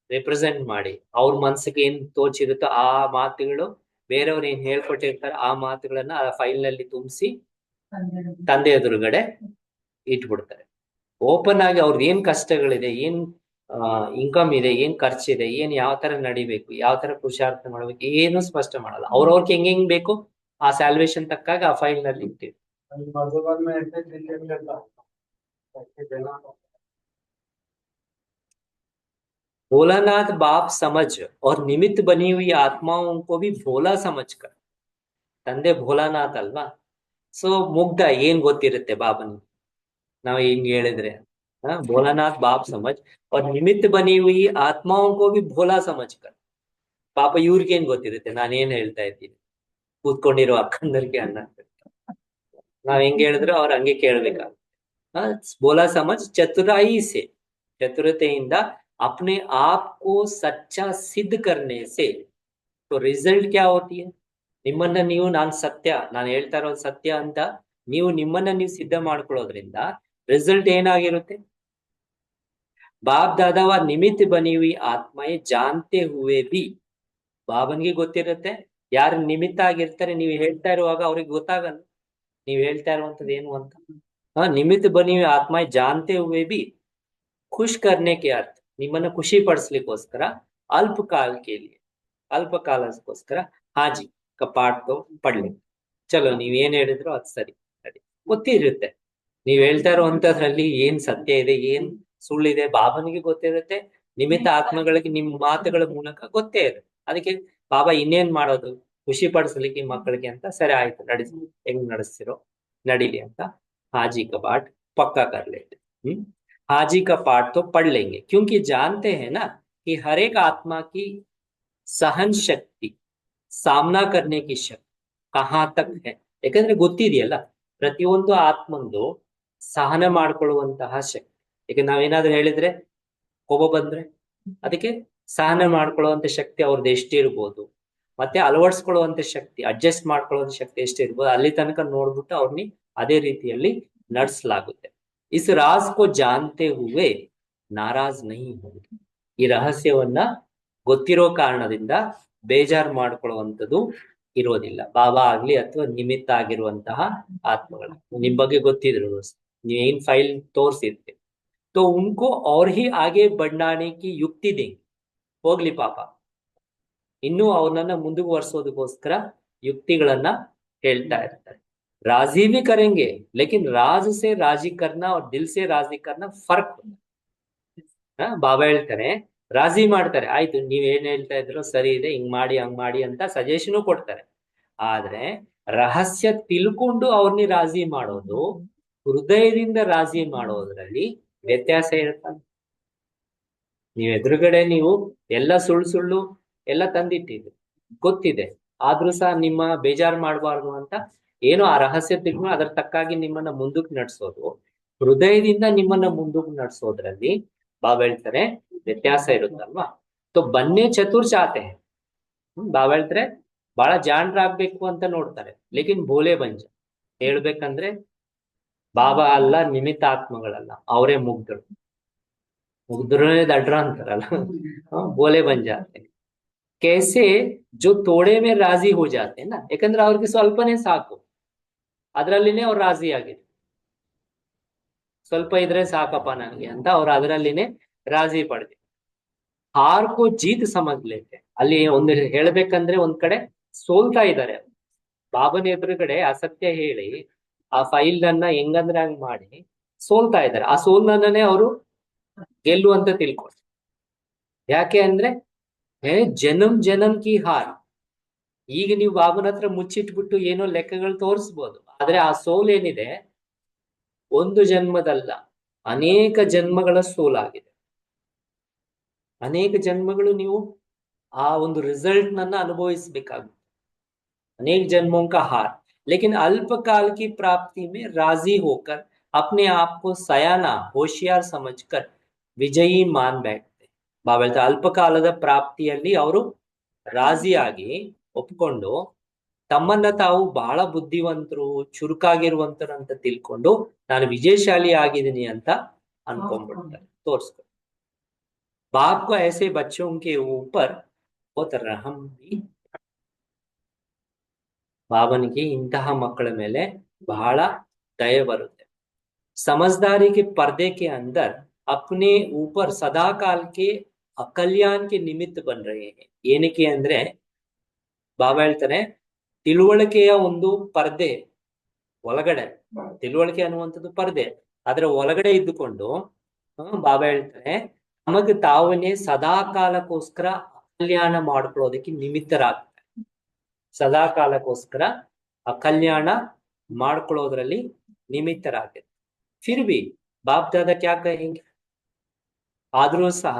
ರೆಪ್ರೆಸೆಂಟ್ ಮಾಡಿ, ಅವ್ರ ಮನ್ಸಿಗೆ ಏನ್ ತೋಚಿರುತ್ತೋ ಆ ಮಾತುಗಳು, ಬೇರೆಯವ್ರು ಏನ್ ಹೇಳ್ಕೊಟ್ಟಿರ್ತಾರೆ ಆ ಮಾತುಗಳನ್ನ ಆ ಫೈಲ್ ನಲ್ಲಿ ತುಂಬಿಸಿ ತಂದೆ ಎದುರುಗಡೆ ಇಟ್ಬಿಡ್ತಾರೆ. ಓಪನ್ ಆಗಿ ಅವ್ರದ್ದು ಏನ್ ಕಷ್ಟಗಳಿದೆ, ಏನ್ ಇನ್ಕಮ್ ಇದೆ, ಏನ್ ಖರ್ಚಿದೆ, ಏನ್ ಯಾವ ತರ ನಡಿಬೇಕು, ಯಾವ ತರ ಪುರುಷಾರ್ಥ ಮಾಡ್ಬೇಕು, ಏನು ಸ್ಪಷ್ಟ ಮಾಡಲ್ಲ. ಅವ್ರವ್ರಿಗೆ ಹೆಂಗ್ ಬೇಕು ಆ ಸ್ಯಾಲ್ವೇಶನ್ ತಕ್ಕಾಗ ಆ ಫೈಲ್ ನಲ್ಲಿ ಇಟ್ಟಿವಿ. भोलानाथ बाप समझ और निमित्त बनी हुई आत्माओं को भी भोला समझकर, ತಂದೆ ಭೋಲಾನಾಥ್ ಅಲ್ವಾ, ಸೊ ಮುಗ್ಧ ಏನ್ ಗೊತ್ತಿರುತ್ತೆ ಬಾಬನಿಗೆ ನಾವ್ ಹಿಂಗ್ ಹೇಳಿದ್ರೆ. भोलानाथ बाप समझ और निमित्त बनी हुई आत्माओं को भी भोला समझकर, ಪಾಪ ಇವ್ರಿಗೇನ್ ಗೊತ್ತಿರುತ್ತೆ ನಾನೇನ್ ಹೇಳ್ತಾ ಇದ್ದೀನಿ, ಕೂತ್ಕೊಂಡಿರೋ ಅಕ್ಕಂದರಿಗೆ ಅನ್ನ ನಾವ್ ಹೆಂಗ್ ಹೇಳಿದ್ರೆ ಅವ್ರ ಹಂಗೆ ಕೇಳ್ಬೇಕಾಗುತ್ತೆ. बोला समझ चतुराई से, चतुरತೆಯಿಂದ अपने आप को सच्चा सिद्ध करने से, तो रिजल्ट क्या होती है, ನಿಮ್ಮನ್ನ ನೀವು ನಾನ್ ಸತ್ಯ, ನಾನು ಹೇಳ್ತಾ ಇರೋದು ಸತ್ಯ ಅಂತ ನೀವು ನಿಮ್ಮನ್ನ ನೀವು ಸಿದ್ಧ ಮಾಡ್ಕೊಳ್ಳೋದ್ರಿಂದ ರಿಸಲ್ಟ್ ಏನಾಗಿರುತ್ತೆ. ಬಾಪ್ ದಾದಾವ ನಿಮಿತ್ತ ಬನಿ ಹುಯಿ ಆತ್ಮಯೇ ಜಾನ್ತೆ ಹುವೆ ಬಿ, ಬಾಬನ್ಗೆ ಗೊತ್ತಿರುತ್ತೆ ಯಾರು ನಿಮಿತ್ತ ಆಗಿರ್ತಾರೆ. ನೀವು ಹೇಳ್ತಾ ಇರುವಾಗ ಅವ್ರಿಗೆ ಗೊತ್ತಾಗಲ್ಲ ನೀವ್ ಹೇಳ್ತಾ ಇರುವಂತದ್ದು ಏನು ಅಂತ. ನಿಮಿತ್ತ ಬನಿ ಹುಯಿ ಆತ್ಮಯೇ ಜಾನ್ತೆ ಹುವೆ ಬಿ ಖುಷ್ ಕರ್ನೆ ಕೆ ಅರ್ಥ, ನಿಮ್ಮನ್ನ ಖುಷಿ ಪಡಿಸ್ಲಿಕ್ಕೋಸ್ಕರ ಅಲ್ಪ ಕಾಲಕ್ಕೆ, ಅಲ್ಪ ಕಾಲಕ್ಕೋಸ್ಕರ ಹಾಜಿ ಕಪಾಟ್ ಪಡ್ಲಿ. ಚಲೋ ನೀವ್ ಏನ್ ಹೇಳಿದ್ರು ಅದ್ ಸರಿ ಸರಿ ಗೊತ್ತಿರುತ್ತೆ. ನೀವ್ ಹೇಳ್ತಾ ಇರುವಂತದ್ರಲ್ಲಿ ಏನ್ ಸತ್ಯ ಇದೆ, ಏನ್ ಸುಳ್ಳಿದೆ ಬಾಬನಿಗೆ ಗೊತ್ತಿರುತ್ತೆ. ನಿಮಿತ್ತ ಆತ್ಮಗಳಿಗೆ ನಿಮ್ ಮಾತುಗಳ ಮೂಲಕ ಗೊತ್ತೇ ಇರುತ್ತೆ. ಅದಕ್ಕೆ ಬಾಬಾ ಇನ್ನೇನ್ ಮಾಡೋದು, ಖುಷಿ ಪಡಿಸ್ಲಿಕ್ಕೆ ಮಕ್ಕಳಿಗೆ ಅಂತ, ಸರಿ ಆಯ್ತು ನಡೆಸಿ, ಹೆಂಗ್ ನಡೆಸ್ತಿರೋ ನಡೀಲಿ ಅಂತ हाजी का पाठ पक्का कर लेते। हाजी का पाठ तो पढ़ लेंगे क्योंकि जानते हैं ना कि हर एक आत्मा की सहन शक्ति, सामना करने की शक्ति कहाँ तक है, ಯಾಕಂದ್ರೆ ಗೊತ್ತಿದೆಯಲ್ಲ ಪ್ರತಿಯೊಂದು ಆತ್ಮಂದು ಸಹನ ಮಾಡ್ಕೊಳ್ಳುವಂತಹ ಶಕ್ತಿ. ಈಗ ನಾವೇನಾದ್ರೂ ಹೇಳಿದ್ರೆ ಕೋಪ ಬಂದ್ರೆ ಅದಕ್ಕೆ ಸಹನ ಮಾಡ್ಕೊಳ್ಳುವಂತ ಶಕ್ತಿ ಅವ್ರದ್ದು ಎಷ್ಟಿರ್ಬೋದು, ಮತ್ತೆ ಅಳವಡಿಸ್ಕೊಳ್ಳುವಂತ ಶಕ್ತಿ, ಅಡ್ಜಸ್ಟ್ ಮಾಡ್ಕೊಳ್ಳುವಂತ ಶಕ್ತಿ ಎಷ್ಟಿರ್ಬೋದು, ಅಲ್ಲಿ ತನಕ ನೋಡ್ಬಿಟ್ಟು ಅವ್ರನ್ನ ಅದೇ ರೀತಿಯಲ್ಲಿ ನಡೆಸಲಾಗುತ್ತೆ. ಇಸ್ ರಾಜ್ ಕೋ ಜಾನ್ತೆ ಹುವೆ ನಾರಾಜ್ ನಹಿ ಹೋಗುದು, ಈ ರಹಸ್ಯವನ್ನ ಗೊತ್ತಿರೋ ಕಾರಣದಿಂದ ಬೇಜಾರ್ ಮಾಡ್ಕೊಳ್ಳುವಂಥದ್ದು ಇರೋದಿಲ್ಲ. ಬಾಬಾ ಆಗ್ಲಿ ಅಥವಾ ನಿಮಿತ್ತ ಆಗಿರುವಂತಹ ಆತ್ಮಗಳು ನಿಮ್ ಬಗ್ಗೆ ಗೊತ್ತಿದ್ರು, ನೀವೇನ್ ಫೈಲ್ ತೋರ್ಸಿರ್ತೀವಿ, तो उनको और ही आगे बढ़ाने की युक्ति देंगे. ಹೋಗ್ಲಿ ಪಾಪ ಇನ್ನೂ ಅವನನ್ನ ಮುಂದುವರ್ಸೋದಕ್ಕೋಸ್ಕರ ಯುಕ್ತಿಗಳನ್ನ ಹೇಳ್ತಾ ಇರ್ತಾರೆ. राजी भी करेंगे लेकिन राज से राजी करना और दिल से राजी करना फर्क. ಬಾಬಾ ಹೇಳ್ತಾರೆ ರಾಜಿ ಮಾಡ್ತಾರೆ, ಆಯ್ತು ನೀವ್ ಏನ್ ಹೇಳ್ತಾ ಇದ್ರು ಸರಿ ಇದೆ, ಹಿಂಗ್ ಮಾಡಿ ಹಂಗ್ ಮಾಡಿ ಅಂತ ಸಜೆಷನ್ ಕೊಡ್ತಾರೆ. ಆದ್ರೆ ರಹಸ್ಯ ತಿಳ್ಕೊಂಡು ಅವ್ರನ್ನ ರಾಜಿ ಮಾಡೋದು, ಹೃದಯದಿಂದ ರಾಜಿ ಮಾಡೋದ್ರಲ್ಲಿ ವ್ಯತ್ಯಾಸ ಇರುತ್ತೆ. ನೀವ್ ಎದುರುಗಡೆ ನೀವು ಎಲ್ಲ ಸುಳ್ಳು ಎಲ್ಲ ತಂದಿಟ್ಟಿದ್ರಿ, ಗೊತ್ತಿದೆ, ಆದ್ರೂ ಸಹ ನಿಮ್ಮ ಬೇಜಾರ್ ಮಾಡಬಾರ್ದು ಅಂತ ಏನೋ ಆ ರಹಸ್ಯ ತಿಳ್ಕೊಂಡು ಅದರ ತಕ್ಕಾಗಿ ನಿಮ್ಮನ್ನ ಮುಂದಕ್ಕೆ ನಡ್ಸೋದು, ಹೃದಯದಿಂದ ನಿಮ್ಮನ್ನ ಮುಂದಕ್ಕೆ ನಡ್ಸೋದ್ರಲ್ಲಿ ಬಾಬಾ ಹೇಳ್ತಾರೆ ವ್ಯತ್ಯಾಸ ಇರುತ್ತಲ್ವಾ. तो बनने चतुर चाहते हैं, ಬಾಬಾ ಹೇಳ್ತಾರೆ ಬಹಳ ಜಾಣರಾಗ್ಬೇಕು ಅಂತ ನೋಡ್ತಾರೆ, ಲೇಕಿನ್ ಭೋಲೆ ಬಂಜ, ಹೇಳ್ಬೇಕಂದ್ರೆ ಬಾಬಾ ಅಲ್ಲ, ನಿಮಿತ್ತ ಆತ್ಮಗಳಲ್ಲ, ಅವರೇ ಮುಗ್ಧರು. ಮುಗ್ಧರೇ ದಡ್ರ ಅಂತಾರಲ್ಲ, ಬೋಲೆ ಬನ್ ಜಾತೆ. कैसे जो तोड़े में राजी हो जाते हैं ना, ಯಾಕಂದ್ರೆ ಅವ್ರಿಗೆ ಸ್ವಲ್ಪನೇ ಸಾಕು, ಅದರಲ್ಲಿನೇ ಅವ್ರು ರಾಜಿ ಆಗಿದ್ರು, ಸ್ವಲ್ಪ ಇದ್ರೆ ಸಾಕಪ್ಪ ನನಗೆ ಅಂತ ಅವ್ರು ಅದರಲ್ಲಿನೇ ರಾಜಿ ಪಡ್ದೆ. ಹಾರ್ ಕೋ ಜೀತ್ ಸಮಜ್ ಲೇತೆ, ಅಲ್ಲಿ ಒಂದು ಹೇಳ್ಬೇಕಂದ್ರೆ ಒಂದ್ ಕಡೆ ಸೋಲ್ತಾ ಇದ್ದಾರೆ. ಬಾಬನ ಎದುರುಗಡೆ ಅಸತ್ಯ ಹೇಳಿ ಆ ಫೈಲ್ ಅನ್ನ ಹೆಂಗಂದ್ರೆ ಹಂಗ್ ಮಾಡಿ ಸೋಲ್ತಾ ಇದ್ದಾರೆ. ಆ ಸೋಲ್ನನ್ನೇ ಅವರು ಗೆಲ್ಲುವಂತ ತಿಳ್ಕೊಂಡು, ಯಾಕೆ ಅಂದ್ರೆ ಜನಮ್ ಜನಮ್ ಕಿ ಹಾರ್. ಈಗ ನೀವು ಬಾಬನ ಹತ್ರ ಮುಚ್ಚಿಟ್ಬಿಟ್ಟು ಏನೋ ಲೆಕ್ಕಗಳು ತೋರಿಸ್ಬೋದು, ಆದ್ರೆ ಆ ಸೋಲ್ ಏನಿದೆ ಒಂದು ಜನ್ಮದಲ್ಲ, ಅನೇಕ ಜನ್ಮಗಳ ಸೋಲಾಗಿದೆ. ಅನೇಕ ಜನ್ಮಗಳು ನೀವು ಆ ಒಂದು ರಿಸಲ್ಟ್ ನನ್ನ ಅನುಭವಿಸಬೇಕಾಗುತ್ತೆ, अनेक जन्मों का हार, लेकिन अल्पकाल की प्राप्ति में राजी होकर अपने आप को सयाना होशियार समझकर विजयी मान बैठते. ಬಾಬಾ ಹೇಳ್ತಾರೆ ಅಲ್ಪಕಾಲದ ಪ್ರಾಪ್ತಿಯಲ್ಲಿ ಅವರು ರಾಜಿಯಾಗಿ ಒಪ್ಕೊಂಡು ತಮ್ಮನ್ನ ತಾವು ಬಹಳ ಬುದ್ಧಿವಂತರು, ಚುರುಕಾಗಿರುವಂತರು ಅಂತ ತಿಳ್ಕೊಂಡು ನಾನು ವಿಜಯಶಾಲಿ ಆಗಿದ್ದೀನಿ ಅಂತ ಅನ್ಕೊಂಡ್ಬಿಡ್ತಾರೆ, ತೋರ್ಸ್ಕೊಂಡು. बाप को ऐसे बच्चों के ऊपर बहुत रहम भी, ಬಾಬನಿಗೆ ಇಂತಹ ಮಕ್ಕಳ ಮೇಲೆ ಬಹಳ ದಯೆ ಬರುತ್ತೆ. समझदारी के पर्दे के अंदर अपने ऊपर सदा काल के अकल्याण के निमित्त बन रहे हैं. ಏನಕ್ಕೆ ಅಂದ್ರೆ ಬಾಬಾ ಹೇಳ್ತಾರೆ ತಿಳುವಳಿಕೆಯ ಒಂದು ಪರ್ದೆ ಒಳಗಡೆ, ತಿಳುವಳಿಕೆ ಅನ್ನುವಂಥದ್ದು ಪರ್ದೆ, ಅದರ ಒಳಗಡೆ ಇದ್ದುಕೊಂಡು ಬಾಬಾ ಹೇಳ್ತಾರೆ ನಮಗೆ ತಾವನ್ನೇ ಸದಾ ಕಾಲಕ್ಕೋಸ್ಕರ ಕಲ್ಯಾಣ ಮಾಡ್ಕೊಳ್ಳೋದಕ್ಕೆ ನಿಮಿತ್ತರಾಗ್ತಾರೆ. ಸದಾ ಕಾಲಕ್ಕೋಸ್ಕರ ಕಲ್ಯಾಣ ಮಾಡ್ಕೊಳ್ಳೋದ್ರಲ್ಲಿ ನಿಮಿತ್ತರಾಗುತ್ತೆ. ಫಿರ್ ಬಿ ಬಾಪ್ ದಾದಾ ಕ್ಯಾ ಕಹೆಂಗೆ, ಆದ್ರೂ ಸಹ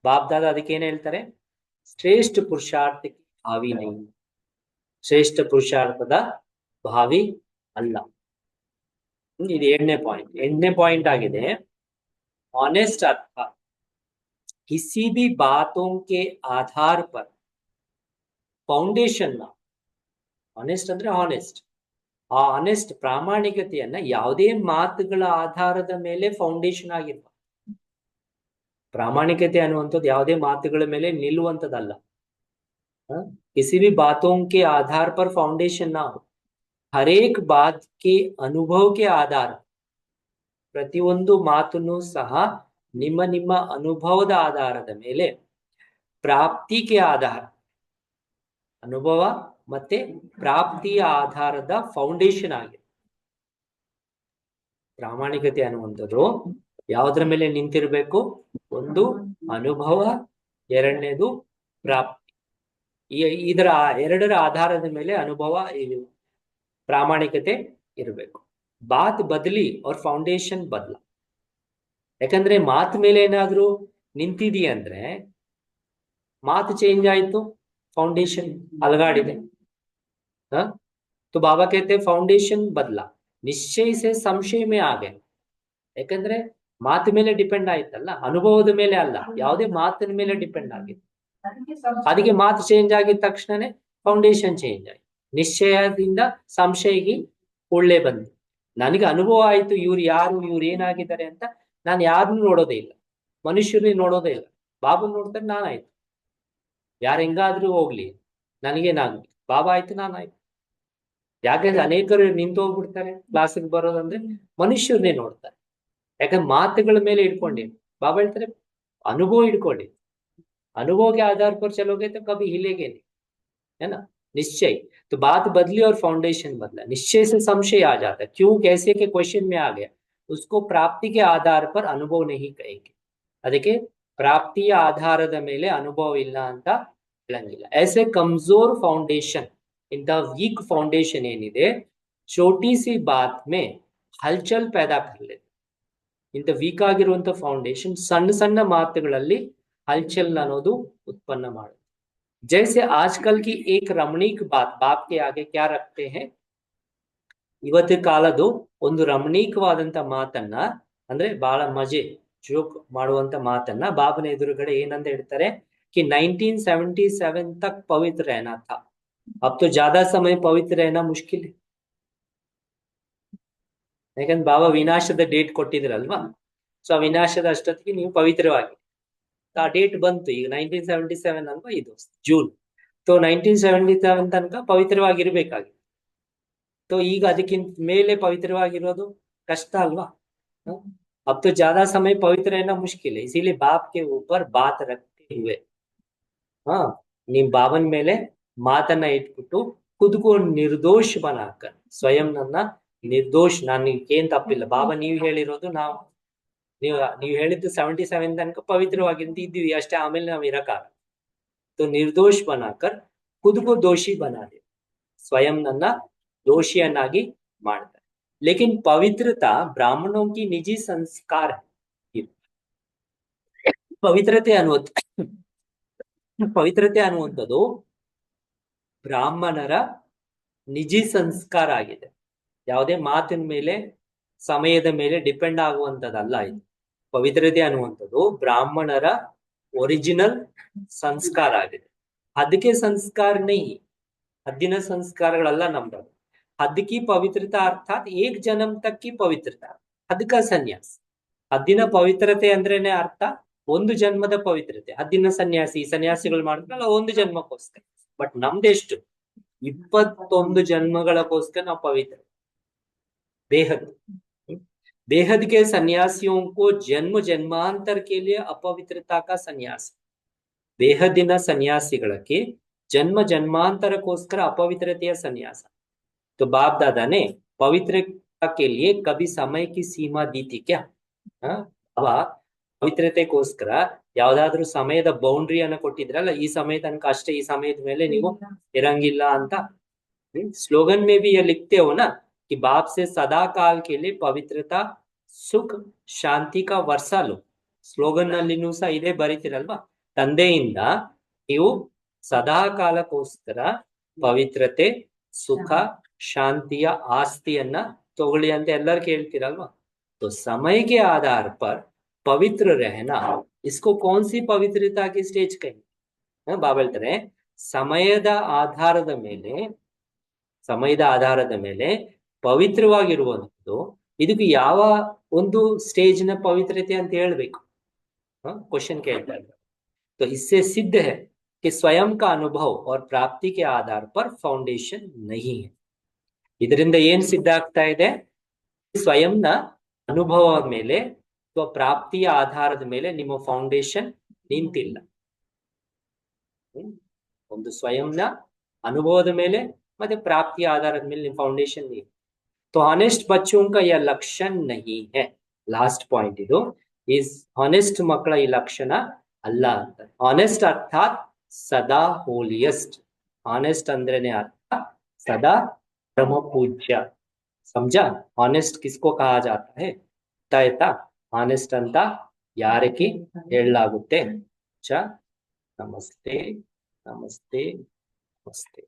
ಬಾಪ್ ದಾದಾ ಅದಕ್ಕೆ ಏನ್ ಹೇಳ್ತಾರೆ, ಶ್ರೇಷ್ಠ ಪುರುಷಾರ್ಥಕ್ಕೆ ಭಾವಿ ನೈ, ಶ್ರೇಷ್ಠ ಪುರುಷಾರ್ಥದ ಭಾವಿ ಅಲ್ಲ. ಇದು 8ನೇ ಪಾಯಿಂಟ್. 8ನೇ ಪಾಯಿಂಟ್ ಆಗಿದೆ ऑनेस्ट अर्थ, किसी भी बातों के आधार पर ಫೌಂಡೇಶನ್, ಆನೆಸ್ಟ್ ಅಂದ್ರೆ ಆನೆಸ್ಟ್, ಆ ಆನೆಸ್ಟ್ ಪ್ರಾಮಾಣಿಕತೆಯನ್ನ ಯಾವುದೇ ಮಾತುಗಳ ಆಧಾರದ ಮೇಲೆ ಫೌಂಡೇಶನ್ ಆಗಿರುವ ಪ್ರಾಮಾಣಿಕತೆ ಅನ್ನುವಂಥದ್ದು ಯಾವುದೇ ಮಾತುಗಳ ಮೇಲೆ ನಿಲ್ಲುವಂಥದ್ದಲ್ಲ. किसी भी बातों के आधार पर फाउंडेशन ना हो, हर एक बात के अनुभव के आधार, ಪ್ರತಿಯೊಂದು ಮಾತನ್ನು ಸಹ ನಿಮ್ಮ ನಿಮ್ಮ ಅನುಭವದ ಆಧಾರದ ಮೇಲೆ, ಪ್ರಾಪ್ತಿಗೆ ಆಧಾರ, ಅನುಭವ ಮತ್ತೆ ಪ್ರಾಪ್ತಿಯ ಆಧಾರದ ಫೌಂಡೇಶನ್ ಆಗಿದೆ. ಪ್ರಾಮಾಣಿಕತೆ ಅನ್ನುವಂಥದ್ದು ಯಾವುದರ ಮೇಲೆ ನಿಂತಿರ್ಬೇಕು, ಒಂದು ಅನುಭವ, ಎರಡನೇದು ಪ್ರಾಪ್ತಿ. ಇದರ ಎರಡರ ಆಧಾರದ ಮೇಲೆ ಅನುಭವ, ಪ್ರಾಮಾಣಿಕತೆ ಇರಬೇಕು. ಬಾತ್ ಬದಲಿ ಅವ್ರ ಫೌಂಡೇಶನ್ ಬದಲ. ಯಾಕಂದ್ರೆ ಮಾತು ಮೇಲೆ ಏನಾದ್ರೂ ನಿಂತಿದೆಯಂದ್ರೆ ಮಾತು ಚೇಂಜ್ ಆಯ್ತು, ಫೌಂಡೇಶನ್ ಅಲಗಾಡಿದೆ. तो बाबा कहते हैं फाउंडेशन बदला, निश्चय से संशय में आ गए. ಯಾಕಂದ್ರೆ ಮಾತು ಮೇಲೆ ಡಿಪೆಂಡ್ ಆಯ್ತಲ್ಲ, ಅನುಭವದ ಮೇಲೆ ಅಲ್ಲ, ಯಾವುದೇ ಮಾತಿನ ಮೇಲೆ ಡಿಪೆಂಡ್ ಆಗಿದೆ. ಅದಕ್ಕೆ ಮಾತು ಚೇಂಜ್ ಆಗಿದ ತಕ್ಷಣನೇ ಫೌಂಡೇಶನ್ ಚೇಂಜ್ ಆಯ್ತು. ನಿಶ್ಚಯದಿಂದ ಸಂಶಯಕ್ಕೆ ಒಳ್ಳೆ ಬಂದು ನನಗೆ ಅನುಭವ ಆಯ್ತು, ಇವ್ರು ಯಾರು, ಇವ್ರು ಏನಾಗಿದ್ದಾರೆ ಅಂತ ನಾನು ಯಾರನ್ನು ನೋಡೋದೇ ಇಲ್ಲ, ಮನುಷ್ಯರನ್ನ ನೋಡೋದೇ ಇಲ್ಲ. ಬಾಬು ನೋಡ್ತಾರೆ, ನಾನಾಯ್ತು. ಯಾರು ಹೆಂಗಾದ್ರೂ ಹೋಗ್ಲಿ, ನನಗೇನಾಗ್ಲಿ, ಬಾಬಾ ಆಯ್ತು, ನಾನಾಯ್ತು. ಯಾಕಂದ್ರೆ ಅನೇಕರು ನಿಂತು ಹೋಗ್ಬಿಡ್ತಾರೆ ಕ್ಲಾಸಿಗೆ ಬರೋದಂದ್ರೆ ಮನುಷ್ಯರನ್ನೇ ನೋಡ್ತಾರೆ. ಯಾಕಂದ್ರೆ ಮಾತುಗಳ ಮೇಲೆ ಇಟ್ಕೊಂಡಿ. ಬಾಬಾ ಹೇಳ್ತಾರೆ ಅನುಭವ ಇಟ್ಕೊಳ್ಳಿ, अनुभव के आधार पर चलोगे तो कभी हिलेगे नहीं, है ना. निश्चय, तो बात बदली और फाउंडेशन बदला. निश्चय से संशय आ जाता है, क्यों कैसे के क्वेश्चन में आ गया, उसको प्राप्ति के आधार पर अनुभव नहीं कहेंगे. ಅದಕ್ಕೆ ಪ್ರಾಪ್ತಿಯ ಆಧಾರದ ಮೇಲೆ ಅನುಭವ ಇಲ್ಲ ಅಂತ ಹೇಳಂಗಿಲ್ಲ. ऐसे कमजोर फाउंडेशन, ಇಂಥ ವೀಕ್ ಫೌಂಡೇಶನ್ ಏನಿದೆ, छोटी सी बात में हलचल पैदा कर लेते. ಇಂಥ ವೀಕ್ ಆಗಿರುವಂತ ಫೌಂಡೇಶನ್ ಸಣ್ಣ ಸಣ್ಣ ಮಾತುಗಳಲ್ಲಿ हलचल ಅನ್ನೋದು ಉತ್ಪನ್ನ ಮಾಡುತ್ತೆ. जैसे आजकल की एक रमणीक बात, बाप के आगे क्या रखते हैं, ಇವತ್ತು ಕಾಲದ್ದು ಒಂದು ರಮಣೀಕವಾದಂತ ಮಾತನ್ನ, ಅಂದ್ರೆ ಬಹಳ ಮಜೆ ಜೋಕ್ ಮಾಡುವಂತ ಮಾತನ್ನ ಬಾಬನ ಎದುರುಗಡೆ ಏನಂತ ಹೇಳ್ತಾರೆ कि 1977 तक पवित्र रहना था, अब तो ज्यादा समय पवित्र रहना मुश्किल है. ಯಾಕಂದ್ರೆ ಬಾಬಾ ವಿನಾಶದ ಡೇಟ್ ಕೊಟ್ಟಿದ್ರಲ್ವಾ, ಸೊ ಆ ವಿನಾಶದ ಅಷ್ಟೊತ್ತಿಗೆ ನೀವು ಪವಿತ್ರವಾಗಿ, ಆ ಡೇಟ್ ಬಂತು ಈಗ 1977 ಅಲ್ವಾ, ಇದು ಜೂನ್. तो 1977 ತನಕ ಪವಿತ್ರವಾಗಿರ್ಬೇಕಾಗಿತ್ತು. तो ಈಗ ಅದಕ್ಕಿಂತ ಮೇಲೆ ಪವಿತ್ರವಾಗಿರೋದು ಕಷ್ಟ ಅಲ್ವಾ. अब तो ज्यादा समय पवित्र रहना मुश्किल है, इसीलिए बाप के ऊपर बात रखते हुए, ನಿಮ್ ಬಾಬನ್ ಮೇಲೆ ಮಾತನ್ನ ಇಟ್ಬಿಟ್ಟು ಖುದ್ಕೋ ನಿರ್ದೋಷ ಬನಾಕರ್, ಸ್ವಯಂ ನನ್ನ ನಿರ್ದೋಷ, ಏನ್ ತಪ್ಪಿಲ್ಲ, ಬಾಬಾ ನೀವು ಹೇಳಿರೋದು, ನೀವು ಹೇಳಿದ್ದು 77 ತನಕ ಪವಿತ್ರವಾಗಿಂತ ಇದ್ದೀವಿ ಅಷ್ಟೇ, ಆಮೇಲೆ ನಾವು ಇರಕ್ಕಾಗಲ್ಲ. तो निर्दोष बनाकर खुद को दोषी बना दे, स्वयं ನನ್ನ ದೋಷಿಯನ್ನಾಗಿ ಮಾಡ್ತಾರೆ. लेकिन पवित्रता ब्राह्मणों की निजी संस्कार है. ಪವಿತ್ರತೆ ಅನ್ನುವಂಥದ್ದು ಬ್ರಾಹ್ಮಣರ ನಿಜಿ ಸಂಸ್ಕಾರ ಆಗಿದೆ. ಯಾವುದೇ ಮಾತಿನ ಮೇಲೆ, ಸಮಯದ ಮೇಲೆ ಡಿಪೆಂಡ್ ಆಗುವಂಥದ್ದಲ್ಲ ಇದು. ಪವಿತ್ರತೆ ಅನ್ನುವಂಥದ್ದು ಬ್ರಾಹ್ಮಣರ ಒರಿಜಿನಲ್ ಸಂಸ್ಕಾರ ಆಗಿದೆ. ಅದಕ್ಕೆ ಸಂಸ್ಕಾರ ನೈ, ಹದ್ದಿನ ಸಂಸ್ಕಾರಗಳೆಲ್ಲ ನಮ್ದು. हद की पवित्रता अर्थात एक जन्म तक की पवित्रता, हद का सन्यास. ಹದ್ದಿನ ಪವಿತ್ರತೆ ಅಂದ್ರೇನೆ ಅರ್ಥ ಒಂದು ಜನ್ಮದ ಪವಿತ್ರತೆ. ಹದ್ದಿನ ಸನ್ಯಾಸಿಗಳು ಮಾಡ್ತಾರಲ್ಲ ಒಂದು ಜನ್ಮಕ್ಕೋಸ್ಕರ. ಬಟ್ ನಮ್ದೆಷ್ಟು 21 ಜನ್ಮಗಳಕ್ಕೋಸ್ಕರ ನಾವು ಪವಿತ್ರ ದೇಹದ. बेहद के सन्यासियों को जन्म जन्मांतर के लिए अपवित्रता का सन्यास, ಬೇಹದ್ದಿನ ಸನ್ಯಾಸಿಗಳಿಗೆ ಜನ್ಮ ಜನ್ಮಾಂತರಕ್ಕೋಸ್ಕರ ಅಪವಿತ್ರತೆಯ ಸನ್ಯಾಸ. तो बाप दादा ने पवित्रता के लिए कभी समय की सीमा दी थी क्या? ಅವ ಪವಿತ್ರತೆಗೋಸ್ಕರ ಯಾವ್ದಾದ್ರು ಸಮಯದ ಬೌಂಡ್ರಿಯನ್ನ ಕೊಟ್ಟಿದ್ರಲ್ಲ, ಈ ಸಮಯ ತನಕ ಅಷ್ಟೇ, ಈ ಸಮಯದ ಮೇಲೆ ನೀವು ಇರಂಗಿಲ್ಲ ಅಂತ. स्लोगन में भी ये लिखते हो ना कि बाप से सदा काल के लिए पवित्रता सुख ಶಾಂತಿ का वर्षा लो. ಸ್ಲೋಗನ್ ನಲ್ಲಿನೂ ಸಹ ಇದೇ ಬರೀತಿರಲ್ವಾ, ತಂದೆಯಿಂದ ನೀವು ಸದಾ ಕಾಲಕ್ಕೋಸ್ಕರ ಪವಿತ್ರತೆ ಸುಖ ಶಾಂತಿಯ ಆಸ್ತಿಯನ್ನ ತಗೊಳ್ಳಿ ಅಂತ ಎಲ್ಲರೂ ಕೇಳ್ತಿರಲ್ವಾ. तो समय के आधार पर पवित्र रहना, इसको कौन सी पवित्रता की स्टेज कहेंगे? ಬಾಬಾ ಹೇಳ್ತಾರೆ ಸಮಯದ ಆಧಾರದ ಮೇಲೆ ಪವಿತ್ರವಾಗಿರುವುದು, ಇದಕ್ಕೆ ಯಾವ ಒಂದು ಸ್ಟೇಜ್ ನ ಪವಿತ್ರತೆ ಅಂತ ಹೇಳ್ಬೇಕು. क्वेश्चन कहता है। तो इससे सिद्ध है कि स्वयं का अनुभव और प्राप्ति के आधार पर फाउंडेशन नहीं है. ಇದರಿಂದ ಏನ್ ಸಿದ್ಧ ಆಗ್ತಾ ಇದೆ? ಸ್ವಯಂನ ಅನುಭವದ ಮೇಲೆ ಅಥವಾ ಪ್ರಾಪ್ತಿಯ ಆಧಾರದ ಮೇಲೆ ನಿಮ್ಮ ಫೌಂಡೇಶನ್ ನಿಂತಿಲ್ಲ. ಒಂದು ಸ್ವಯಂನ ಅನುಭವದ ಮೇಲೆ ಮತ್ತೆ ಪ್ರಾಪ್ತಿಯ ಆಧಾರದ ಮೇಲೆ ನಿಮ್ಮ ಫೌಂಡೇಶನ್ नहीं. तो ऑनेस्ट बच्चों का यह लक्षण नहीं है. लास्ट पॉइंट ಇದು is honest ಮಕ್ಕಳ ಈ ಲಕ್ಷಣ ಅಲ್ಲ ಅಂತ. honest ಅರ್ಥಾತ್ ಸದಾ ಹೋಲಿಯಸ್ಟ್. honest ಅಂದ್ರೇನೆ ಅರ್ಥ सदा परम पूज्य. समझा? honest किसको कहा जाता है? ಆಯ್ತಾ? honest ಅಂತ ಯಾರಿಗೆ ಹೇಳಲಾಗುತ್ತೆ? ನಮಸ್ತೆ ನಮಸ್ತೆ ನಮಸ್ತೆ.